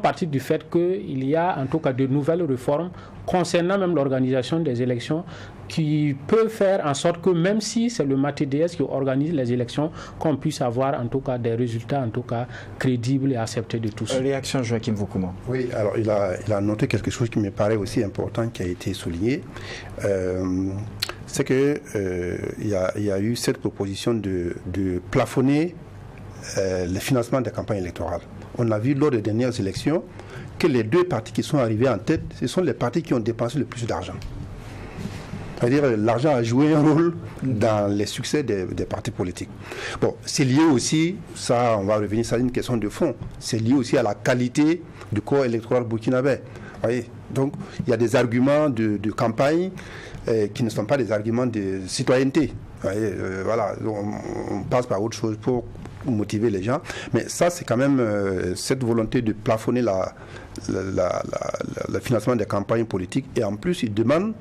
partis du fait qu'il y a en tout cas de nouvelles réformes concernant même l'organisation des élections qui peut faire en sorte que même si c'est le MATEDS qui organise les élections, qu'on puisse avoir en tout cas des résultats en tout cas crédibles et acceptés de tous. Réaction Joachim Voukouma. Oui, alors il a noté quelque chose qui me paraît aussi important qui a été souligné. C'est qu'il y a eu cette proposition de plafonner le financement des campagnes électorales. On a vu lors des dernières élections que les deux partis qui sont arrivés en tête, ce sont les partis qui ont dépensé le plus d'argent. C'est-à-dire l'argent a joué un rôle dans les succès des partis politiques. Bon, c'est lié aussi, ça on va revenir, ça c'est une question de fond, c'est lié aussi à la qualité du corps électoral burkinabé. Voyez, donc il y a des arguments de campagne qui ne sont pas des arguments de citoyenneté. Voyez, voilà, on passe par autre chose pour motiver les gens. Mais ça, c'est quand même cette volonté de plafonner le financement des campagnes politiques. Et en plus, il demande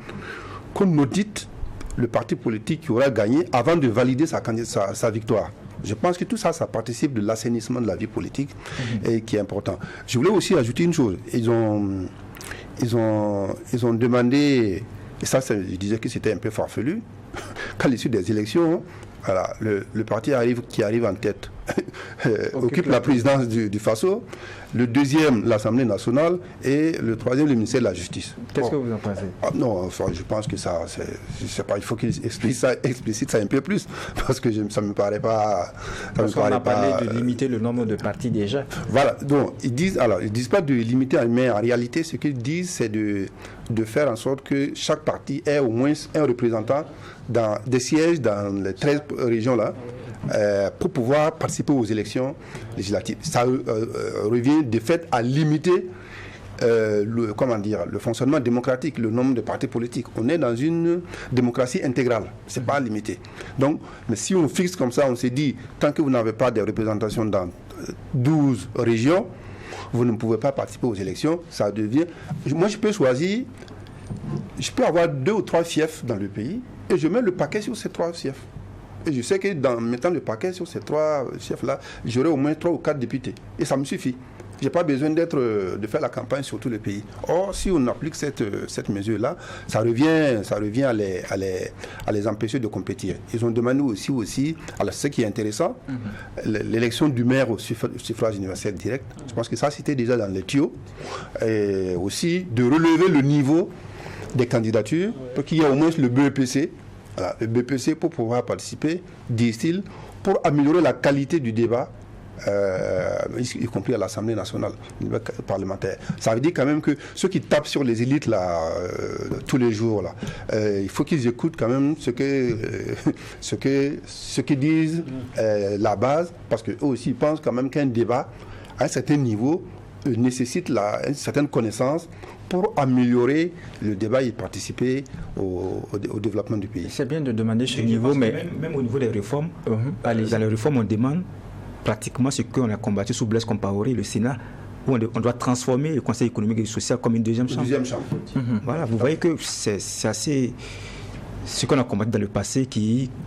qu'on audite le parti politique qui aura gagné avant de valider sa victoire. Je pense que tout ça, ça participe de l'assainissement de la vie politique et qui est important. Je voulais aussi ajouter une chose. Ils ont demandé, et ça, je disais que c'était un peu farfelu, qu'à l'issue des élections, voilà, le parti qui arrive en tête occupe la présidence du FASO, le deuxième l'Assemblée nationale et le troisième le ministère de la Justice. Qu'est-ce que vous en pensez? Non, enfin, je pense que ça, il faut qu'il explicite ça un peu plus, parce que ça me paraît pas. Parce qu'on a parlé de limiter le nombre de partis déjà. Voilà, donc ils disent pas de limiter, mais en réalité, ce qu'ils disent, c'est de faire en sorte que chaque parti ait au moins un représentant dans des sièges dans les 13 régions là. Pour pouvoir participer aux élections législatives. Ça revient de fait à limiter le fonctionnement démocratique, le nombre de partis politiques. On est dans une démocratie intégrale, c'est pas limité. Donc, mais si on fixe comme ça, on se dit, tant que vous n'avez pas de représentation dans 12 régions, vous ne pouvez pas participer aux élections, ça devient... Moi, je peux choisir, je peux avoir 2 ou 3 fiefs dans le pays, et je mets le paquet sur ces 3 fiefs. Et je sais que en mettant le paquet sur ces 3 chefs-là, j'aurai au moins 3 ou 4 députés. Et ça me suffit. Je n'ai pas besoin de faire la campagne sur tout le pays. Or, si on applique cette mesure-là, ça revient à les empêcher de compétir. Ils ont demandé aussi alors ce qui est intéressant, l'élection du maire au suffrage universel direct. Je pense que ça, c'était déjà dans les tuyaux. Et aussi de relever le niveau des candidatures pour qu'il y ait au moins le BEPC. Voilà, le BPC pour pouvoir participer, disent-ils, pour améliorer la qualité du débat, y compris à l'Assemblée nationale, au niveau parlementaire. Ça veut dire quand même que ceux qui tapent sur les élites là, tous les jours, là, il faut qu'ils écoutent quand même ce que disent la base, parce qu'eux aussi pensent quand même qu'un débat à un certain niveau nécessite une certaine connaissance pour améliorer le débat et participer au développement du pays. C'est bien de demander ce niveau, mais même au niveau des réformes, dans les réformes, on demande pratiquement ce qu'on a combattu sous Blaise Compaoré, le Sénat où on doit transformer le Conseil économique et social comme une deuxième chambre. Voilà, vous voyez que c'est assez... ce qu'on a combattu dans le passé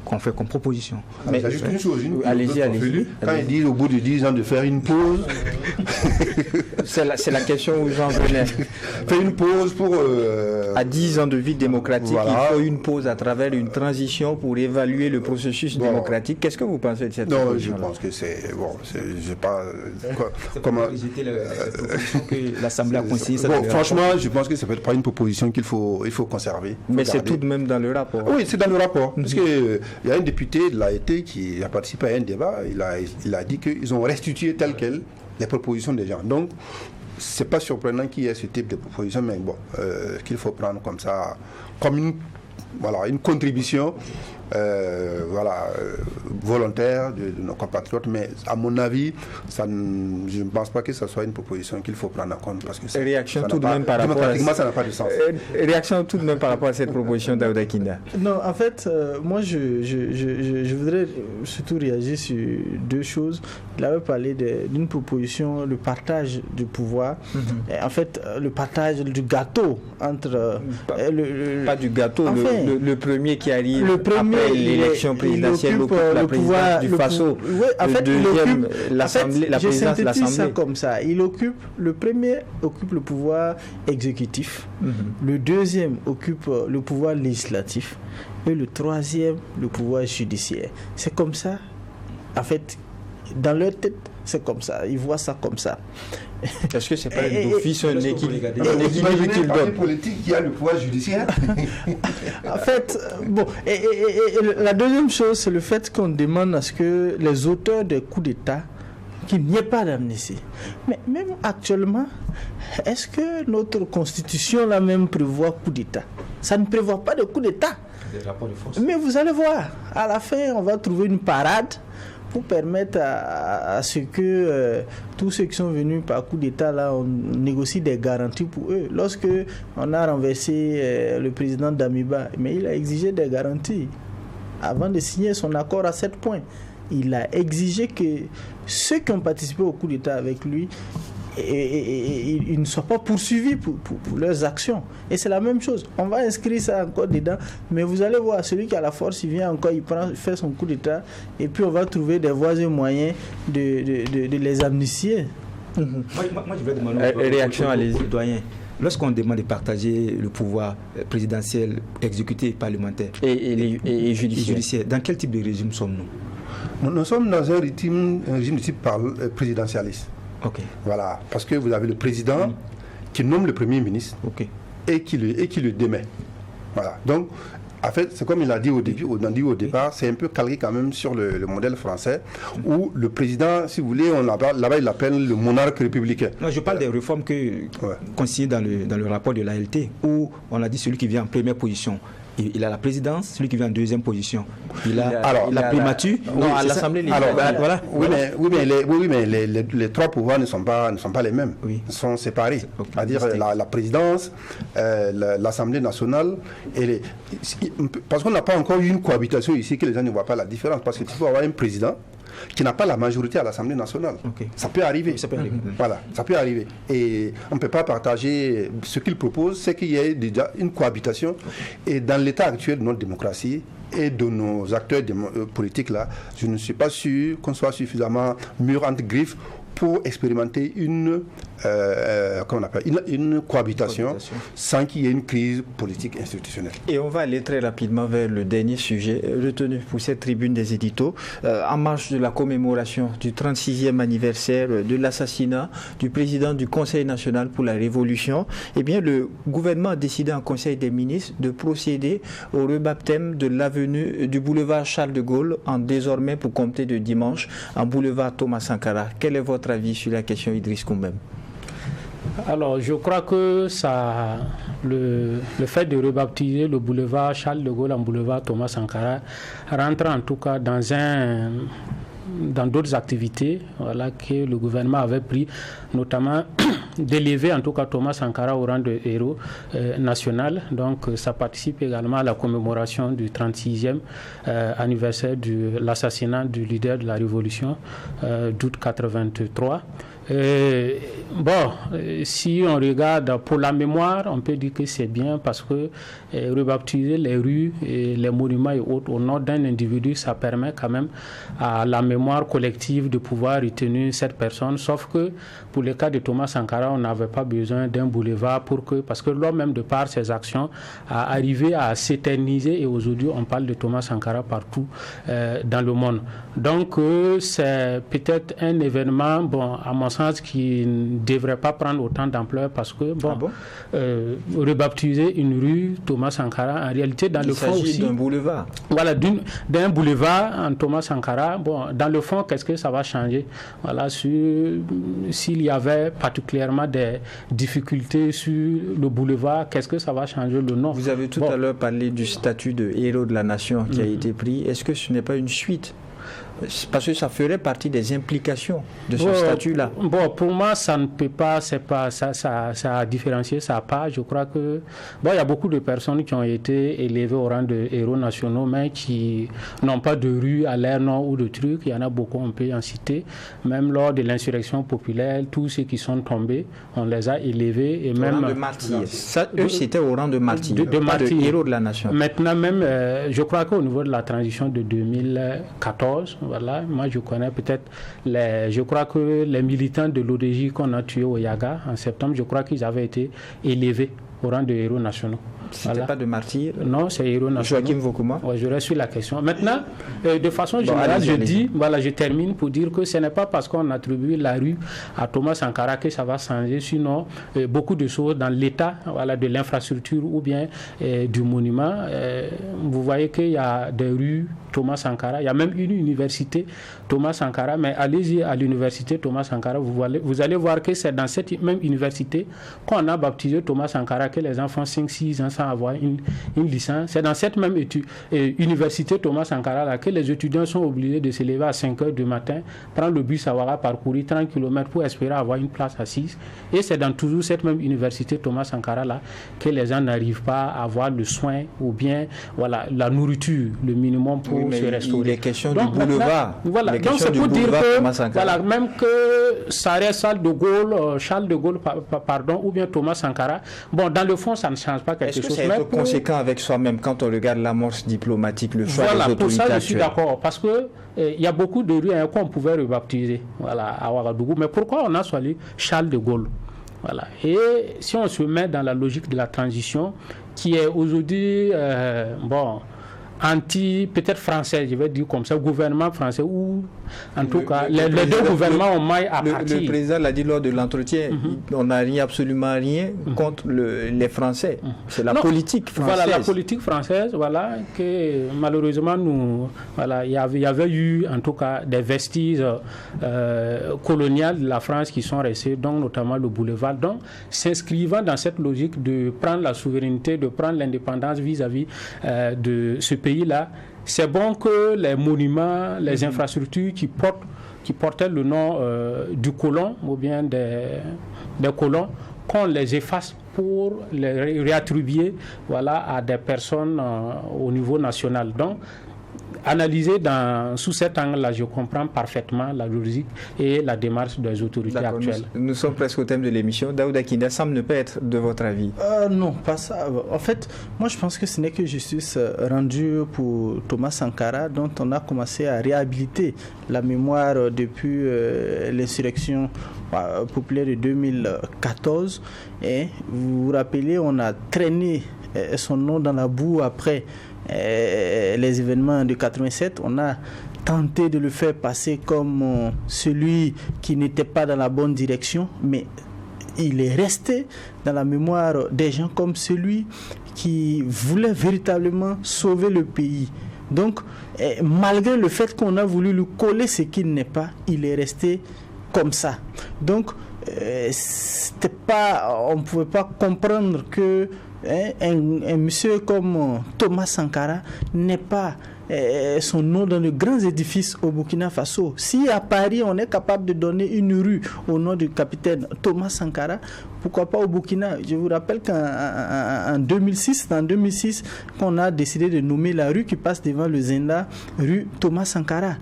qu'on fait comme proposition. Mais il y a juste une chose. Allez-y. Quand ils disent au bout de 10 ans de faire une pause... c'est la question où j'en venais. Faire une pause pour... À 10 ans de vie démocratique, voilà. Il faut une pause à travers une transition pour évaluer le processus démocratique. Qu'est-ce que vous pensez de cette proposition? Non, je pense que c'est... Bon, je sais pas... Comment rejeter la proposition que l'Assemblée a conseillée? Franchement, je pense que ce n'est pas une proposition qu'il faut conserver. Mais c'est tout de même dans le rapport. Oui, c'est dans le rapport. Parce qu'il y a un député de l'AET qui a participé à un débat. Il a dit qu'ils ont restitué tel quel les propositions des gens. Donc, c'est pas surprenant qu'il y ait ce type de proposition, mais bon, qu'il faut prendre comme ça, comme une contribution volontaire de nos compatriotes. Mais à mon avis, je ne pense pas que ce soit une proposition qu'il faut prendre en compte. Parce que réaction tout de même par rapport ça n'a pas de sens. Réaction tout de même par rapport à cette proposition d'Aouda Kinda. Non, en fait, moi je voudrais surtout réagir sur deux choses. Il avait parlé d'une proposition, le partage du pouvoir. En fait, le partage du gâteau entre... pas du gâteau, enfin, le premier qui arrive après l'élection présidentielle occupe la présidence du Faso. Oui, en fait, deuxième, l'Assemblée, la présidence de l'Assemblée. Ça comme ça. Le premier occupe le pouvoir exécutif, le deuxième occupe le pouvoir législatif et le troisième le pouvoir judiciaire. C'est comme ça. En fait, dans leur tête, c'est comme ça. Ils voient ça comme ça. Est-ce que c'est pas d'office un équilibre politique qui a le pouvoir judiciaire? En fait, bon, et la deuxième chose, c'est le fait qu'on demande à ce que les auteurs des coups d'État, qu'il n'y ait pas d'amnistie. Mais même actuellement, est-ce que notre constitution là même prévoit coup d'État? Ça ne prévoit pas de coup d'État. Mais vous allez voir, à la fin, on va trouver une parade pour permettre à ce que tous ceux qui sont venus par coup d'État, là, on négocie des garanties pour eux. Lorsque on a renversé le président d'Amiba, mais il a exigé des garanties. Avant de signer son accord à 7 points, il a exigé que ceux qui ont participé au coup d'État avec lui, ils ne soient pas poursuivis pour leurs actions. Et c'est la même chose. On va inscrire ça encore dedans, mais vous allez voir, celui qui a la force, il vient encore, il fait son coup d'État, et puis on va trouver des voies et moyens de les amnistier. Moi, je vais demander réaction à les doyens. Lorsqu'on demande de partager le pouvoir présidentiel, exécutif, parlementaire et judiciaire, dans quel type de régime sommes-nous? Nous sommes dans un régime de type présidentialiste. Okay. Voilà, parce que vous avez le président qui nomme le premier ministre et qui le démet. Voilà. Donc, en fait, c'est comme il a dit au départ, c'est un peu calqué quand même sur le modèle français où le président, si vous voulez, là-bas il l'appelle le monarque républicain. Non, je parle des réformes consignées dans le rapport de l'ALT où on a dit celui qui vient en première position. Il a la présidence, celui qui vient en deuxième position. Il a la primature. Non, à l'Assemblée libérale. Voilà. Oui, mais les trois pouvoirs ne sont pas les mêmes. Oui. Ils sont séparés. C'est-à-dire la présidence, l'Assemblée nationale parce qu'on n'a pas encore eu une cohabitation ici que les gens ne voient pas la différence. Parce que tu peux avoir un président qui n'a pas la majorité à l'Assemblée nationale. Ça peut arriver. Voilà, ça peut arriver. Et on ne peut pas partager. Ce qu'il propose, c'est qu'il y ait déjà une cohabitation. Et dans l'état actuel de notre démocratie et de nos acteurs politiques, là, je ne suis pas sûr qu'on soit suffisamment mûr entre griffes pour expérimenter une cohabitation sans qu'il y ait une crise politique institutionnelle. Et on va aller très rapidement vers le dernier sujet retenu pour cette tribune des éditos. En marge de la commémoration du 36e anniversaire de l'assassinat du président du Conseil national pour la Révolution, eh bien, le gouvernement a décidé en Conseil des ministres de procéder au rebaptême de l'avenue du boulevard Charles de Gaulle en désormais, pour compter de dimanche, en boulevard Thomas Sankara. Quel est votre avis sur la question, Idriss Koumbem? Alors, je crois que le fait de rebaptiser le boulevard Charles de Gaulle en boulevard Thomas Sankara rentre en tout cas dans d'autres activités que le gouvernement avait pris, notamment d'élever en tout cas Thomas Sankara au rang de héros national. Donc ça participe également à la commémoration du 36e anniversaire de l'assassinat du leader de la Révolution d'août 83. Si on regarde pour la mémoire, on peut dire que c'est bien parce que rebaptiser les rues, et les monuments et autres au nom d'un individu, ça permet quand même à la mémoire collective de pouvoir retenir cette personne. Sauf que pour le cas de Thomas Sankara, on n'avait pas besoin d'un boulevard parce que l'homme même de par ses actions a arrivé à s'éterniser et aujourd'hui on parle de Thomas Sankara partout dans le monde. Donc c'est peut-être un événement, à mon sens, qui ne devrait pas prendre autant d'ampleur parce que rebaptiser une rue Thomas Sankara, en réalité dans le fond aussi... Il s'agit d'un boulevard. Voilà, d'un boulevard en Thomas Sankara. Dans le fond, qu'est-ce que ça va changer? Voilà, s'il y avait particulièrement des difficultés sur le boulevard, qu'est-ce que ça va changer le nom? Vous avez tout à l'heure parlé du statut de héros de la nation qui a été pris. Est-ce que ce n'est pas une suite? Parce que ça ferait partie des implications de ce statut-là. Pour moi, ça ne peut pas, c'est pas ça a différencié, ça n'a pas. Je crois que il y a beaucoup de personnes qui ont été élevées au rang de héros nationaux, mais qui n'ont pas de rue à leur nom ou de trucs. Il y en a beaucoup, on peut en citer. Même lors de l'insurrection populaire, tous ceux qui sont tombés, on les a élevés et même rang de martyrs. Eux, c'était au rang de martyrs, pas de héros de la nation. Maintenant même, je crois qu'au niveau de la transition de 2014. Voilà, moi je connais peut-être je crois que les militants de l'ODJ qu'on a tués au Yaga en septembre, je crois qu'ils avaient été élevés au rang de héros nationaux. C'était pas de martyrs? Non, c'est héros nationaux. Joachim Vokuma? Je reste sur la question. Maintenant, de façon générale, je termine pour dire que ce n'est pas parce qu'on attribue la rue à Thomas Sankara que ça va changer. Sinon, beaucoup de choses dans l'état de l'infrastructure ou bien du monument. Vous voyez qu'il y a des rues Thomas Sankara, il y a même une université Thomas Sankara, mais allez-y à l'université Thomas Sankara, vous allez voir que c'est dans cette même université qu'on a baptisé Thomas Sankara, que les enfants 5-6 ans sans avoir une licence. C'est dans cette même université Thomas Sankara là, que les étudiants sont obligés de se lever à 5 heures du matin, prendre le bus à Ouaga, parcourir 30 km pour espérer avoir une place assise. Et c'est dans toujours cette même université Thomas Sankara là que les gens n'arrivent pas à avoir le soin ou bien la nourriture, le minimum pour se restaurer. Il est question du boulevard. Donc c'est pour dire que même que ça reste Charles de Gaulle, ou bien Thomas Sankara, dans le fond ça ne change pas quelque chose. Est-ce que c'est être conséquent avec soi-même quand on regarde l'amorce diplomatique, le choix des autorités pour ça je actuelles? suis d'accord, parce que il y a beaucoup de rues qu'on pouvait rebaptiser à Ouagadougou, mais pourquoi on a choisi Charles de Gaulle? Et si on se met dans la logique de la transition qui est aujourd'hui peut-être français, je vais dire comme ça, gouvernement français, ou en tout cas, les deux gouvernements ont maille à partir. Le président l'a dit lors de l'entretien, on n'a absolument rien contre les Français. C'est la politique française. Voilà, la politique française, que malheureusement, il y avait eu en tout cas des vestiges coloniales de la France qui sont restés, donc notamment le boulevard. Donc, s'inscrivant dans cette logique de prendre la souveraineté, de prendre l'indépendance vis-à-vis de ce pays-là, c'est bon que les monuments, les infrastructures qui portaient le nom du colon ou bien des colons, qu'on les efface pour les réattribuer à des personnes au niveau national. Donc, analysé sous cet angle-là, je comprends parfaitement la logique et la démarche des autorités actuelles. Nous sommes presque au thème de l'émission. Daouda Kinda semble ne pas être de votre avis. Non, pas ça. En fait, moi je pense que ce n'est que justice rendue pour Thomas Sankara, dont on a commencé à réhabiliter la mémoire depuis l'insurrection populaire de 2014. Et vous vous rappelez, on a traîné son nom dans la boue après les événements de 87. On a tenté de le faire passer comme celui qui n'était pas dans la bonne direction, mais il est resté dans la mémoire des gens comme celui qui voulait véritablement sauver le pays. Donc, malgré le fait qu'on a voulu lui coller ce qu'il n'est pas, il est resté comme ça. Donc, on ne pouvait pas comprendre que un monsieur comme Thomas Sankara n'est pas son nom dans de grands édifices au Burkina Faso. Si à Paris on est capable de donner une rue au nom du capitaine Thomas Sankara, pourquoi pas au Burkina? Je vous rappelle qu'en 2006, qu'on a décidé de nommer la rue qui passe devant le Zenda, rue Thomas Sankara.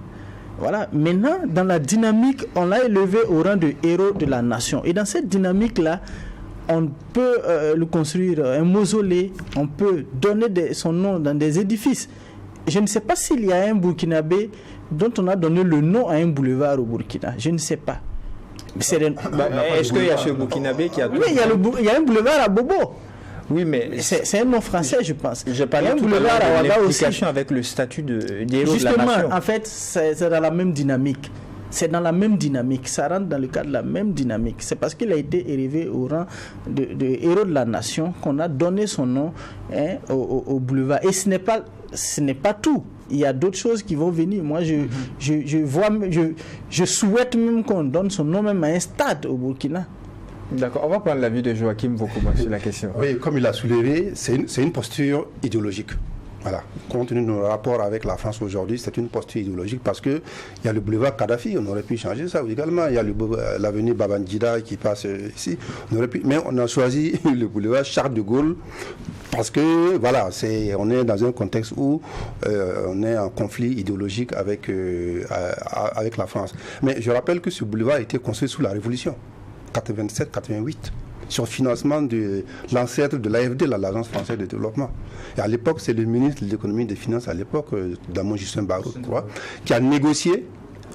Voilà. Maintenant, dans la dynamique, on l'a élevé au rang de héros de la nation. Et dans cette dynamique-là, on peut lui construire un mausolée, on peut donner son nom dans des édifices. Je ne sais pas s'il y a un Burkinabé dont on a donné le nom à un boulevard au Burkina. Je ne sais pas. Est-ce qu'il y a ce Burkinabé qui a... Oui, il y a un boulevard à Bobo. Oui, mais c'est un nom français, je pense. Je parlais tout à l'heure de l'implication avec le statut d'héros de la nation. Justement, en fait, c'est dans la même dynamique. C'est dans la même dynamique. Ça rentre dans le cadre de la même dynamique. C'est parce qu'il a été élevé au rang de héros de la nation qu'on a donné son nom au boulevard. Et ce n'est pas tout. Il y a d'autres choses qui vont venir. Moi, je souhaite même qu'on donne son nom même à un stade au Burkina. D'accord, on va prendre l'avis de Joachim Vokoma sur la question. Oui, comme il a soulevé, c'est une posture idéologique. Voilà. Compte tenu de nos rapports avec la France aujourd'hui, c'est une posture idéologique parce qu'il y a le boulevard Kadhafi, on aurait pu changer ça également. Il y a l'avenue Babangida qui passe ici. Mais on a choisi le boulevard Charles de Gaulle parce que, voilà, on est dans un contexte où on est en conflit idéologique avec la France. Mais je rappelle que ce boulevard a été construit sous la Révolution. 87-88, sur financement de l'ancêtre de l'AFD, l'Agence française de développement. Et à l'époque, c'est le ministre de l'économie et des finances, à l'époque, Damon Justin Barrot, qui a négocié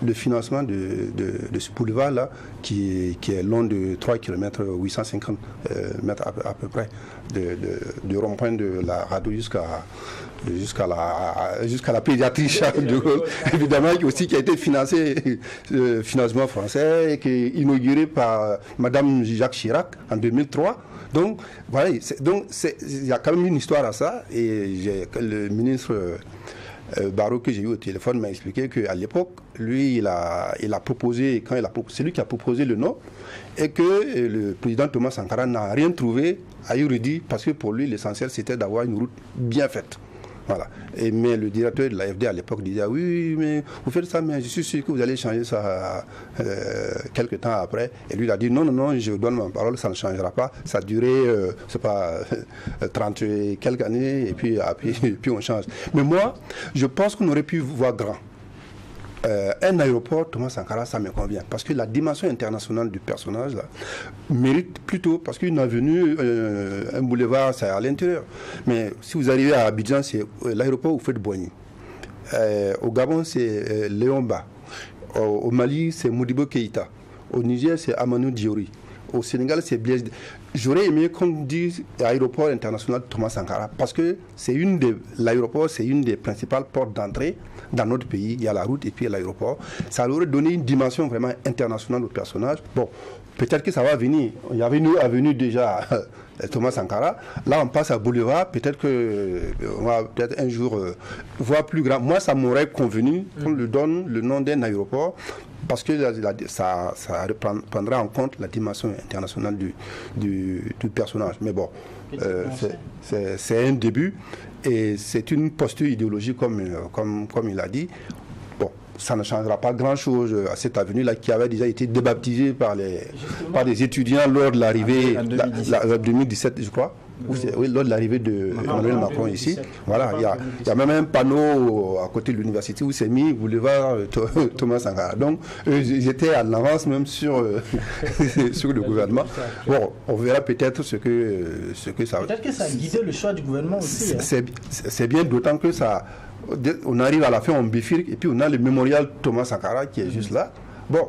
le financement de ce boulevard-là, qui est long de 3 km, 850 mètres à peu près, de rond-point de la radio jusqu'à la pédiatrie Charles de Gaulle, évidemment, qui a été financé, financement français, et qui est inauguré par Madame Jacques Chirac en 2003. Donc, voilà, il y a quand même une histoire à ça, et le ministre Barrot que j'ai eu au téléphone m'a expliqué qu'à l'époque, lui, il a proposé, c'est lui qui a proposé le nom, et que le président Thomas Sankara n'a rien trouvé à y redire, parce que pour lui, l'essentiel, c'était d'avoir une route bien faite. Voilà. Mais le directeur de l'AFD à l'époque disait oui, mais vous faites ça, mais je suis sûr que vous allez changer ça quelques temps après. Et lui il a dit non, je vous donne ma parole, ça ne changera pas. Ça a duré, c'est pas 30 et quelques années, et puis on change. Mais moi, je pense qu'on aurait pu voir grand. Un aéroport, Thomas Sankara, ça me convient. Parce que la dimension internationale du personnage là, mérite plutôt, parce qu'une avenue, un boulevard, c'est à l'intérieur. Mais si vous arrivez à Abidjan, c'est l'aéroport où vous faites Boigny. Au Gabon, c'est Léomba. Au Mali, c'est Modibo Keïta. Au Niger, c'est Amanou Diori. Au Sénégal, c'est Blaise. J'aurais aimé qu'on dise aéroport international Thomas Sankara, parce que l'aéroport, c'est une des principales portes d'entrée dans notre pays. Il y a la route et puis l'aéroport. Ça aurait donné une dimension vraiment internationale au personnage. Bon, peut-être que ça va venir. Il y avait une avenue déjà, Thomas Sankara. Là, on passe à Boulevard. Peut-être qu'on va un jour voir plus grand. Moi, ça m'aurait convenu qu'on lui donne le nom d'un aéroport, parce que ça prendra en compte la dimension internationale du personnage. Mais bon, c'est un début, et c'est une posture idéologique comme il a dit. Bon, ça ne changera pas grand-chose à cette avenue-là qui avait déjà été débaptisée par les étudiants lors de l'arrivée, en 2017, je crois. Oui, lors de l'arrivée de Emmanuel Macron ici. Voilà, il y a même un panneau à côté de l'université où c'est mis boulevard Thomas Sankara. Donc, ils étaient en avance même sur le gouvernement. Bon, on verra peut-être ce que ça... Peut-être que ça a guidé le choix du gouvernement aussi. C'est bien, d'autant que ça... On arrive à la fin, on bifurque, et puis on a le mémorial Thomas Sankara qui est juste là. Bon,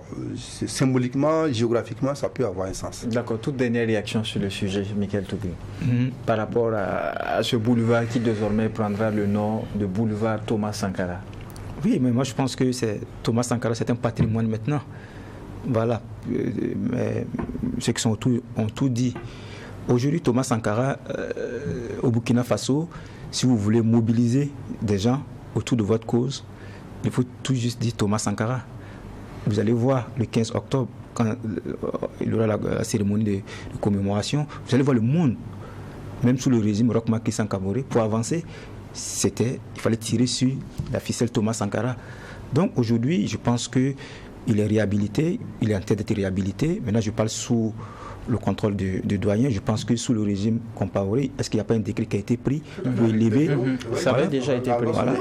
symboliquement, géographiquement, ça peut avoir un sens. D'accord. Toute dernière réaction sur le sujet, Michael Tougui, par rapport à ce boulevard qui désormais prendra le nom de boulevard Thomas Sankara. Oui, mais moi je pense que Thomas Sankara, c'est un patrimoine maintenant. Voilà. Mais ceux qui ont tout dit. Aujourd'hui, Thomas Sankara, au Burkina Faso, si vous voulez mobiliser des gens autour de votre cause, il faut tout juste dire Thomas Sankara. Vous allez voir le 15 octobre, quand il y aura la cérémonie de commémoration, vous allez voir le monde, même sous le régime Roch Marc Christian Kaboré, pour avancer, il fallait tirer sur la ficelle Thomas Sankara. Donc aujourd'hui, je pense qu'il est réhabilité, il est en train d'être réhabilité. Maintenant, je parle sous le contrôle du doyen. Je pense que sous le régime Compaoré, est-ce qu'il n'y a pas un décret qui a été pris pour élever Ça avait déjà été pris. Voilà.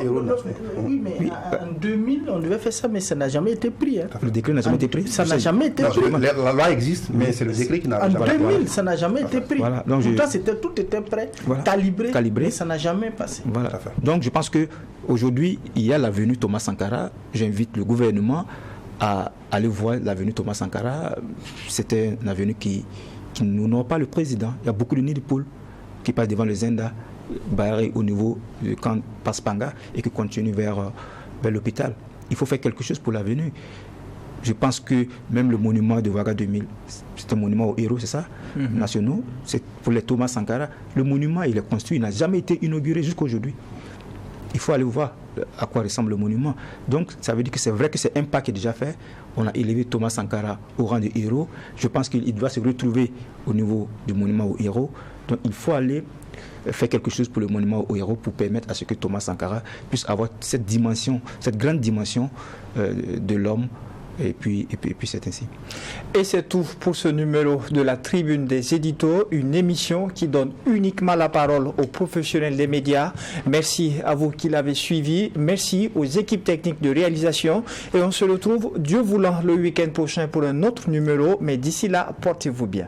Oui, mais en 2000, on devait faire ça, mais ça n'a jamais été pris. Hein. Le décret n'a jamais été pris. Ça n'a jamais été pris. La loi existe, mais c'est le décret qui n'a jamais été pris. En 2000, ça n'a jamais été pris. Voilà. Donc pourtant, tout était prêt, calibré, mais ça n'a jamais passé. Voilà. Donc je pense qu'aujourd'hui, il y a l'avenue Thomas Sankara. J'invite le gouvernement à aller voir l'avenue Thomas Sankara. C'était une avenue qui n'honore pas le président. Il y a beaucoup de nids de poules qui passent devant les Zenda, barrés au niveau du camp Paspanga et qui continuent vers l'hôpital. Il faut faire quelque chose pour l'avenue. Je pense que même le monument de Ouaga 2000, c'est un monument aux héros, c'est ça, nationaux. C'est pour les Thomas Sankara. Le monument, il est construit, il n'a jamais été inauguré jusqu'à aujourd'hui. Il faut aller voir à quoi ressemble le monument. Donc, ça veut dire que c'est vrai que c'est un pas qui est déjà fait. On a élevé Thomas Sankara au rang de héros. Je pense qu'il doit se retrouver au niveau du monument aux héros. Donc, il faut aller faire quelque chose pour le monument aux héros pour permettre à ce que Thomas Sankara puisse avoir cette dimension, cette grande dimension de l'homme. Et puis c'est ainsi. Et c'est tout pour ce numéro de la Tribune des éditos, une émission qui donne uniquement la parole aux professionnels des médias. Merci à vous qui l'avez suivi. Merci aux équipes techniques de réalisation. Et on se retrouve, Dieu voulant, le week-end prochain pour un autre numéro. Mais d'ici là, portez-vous bien.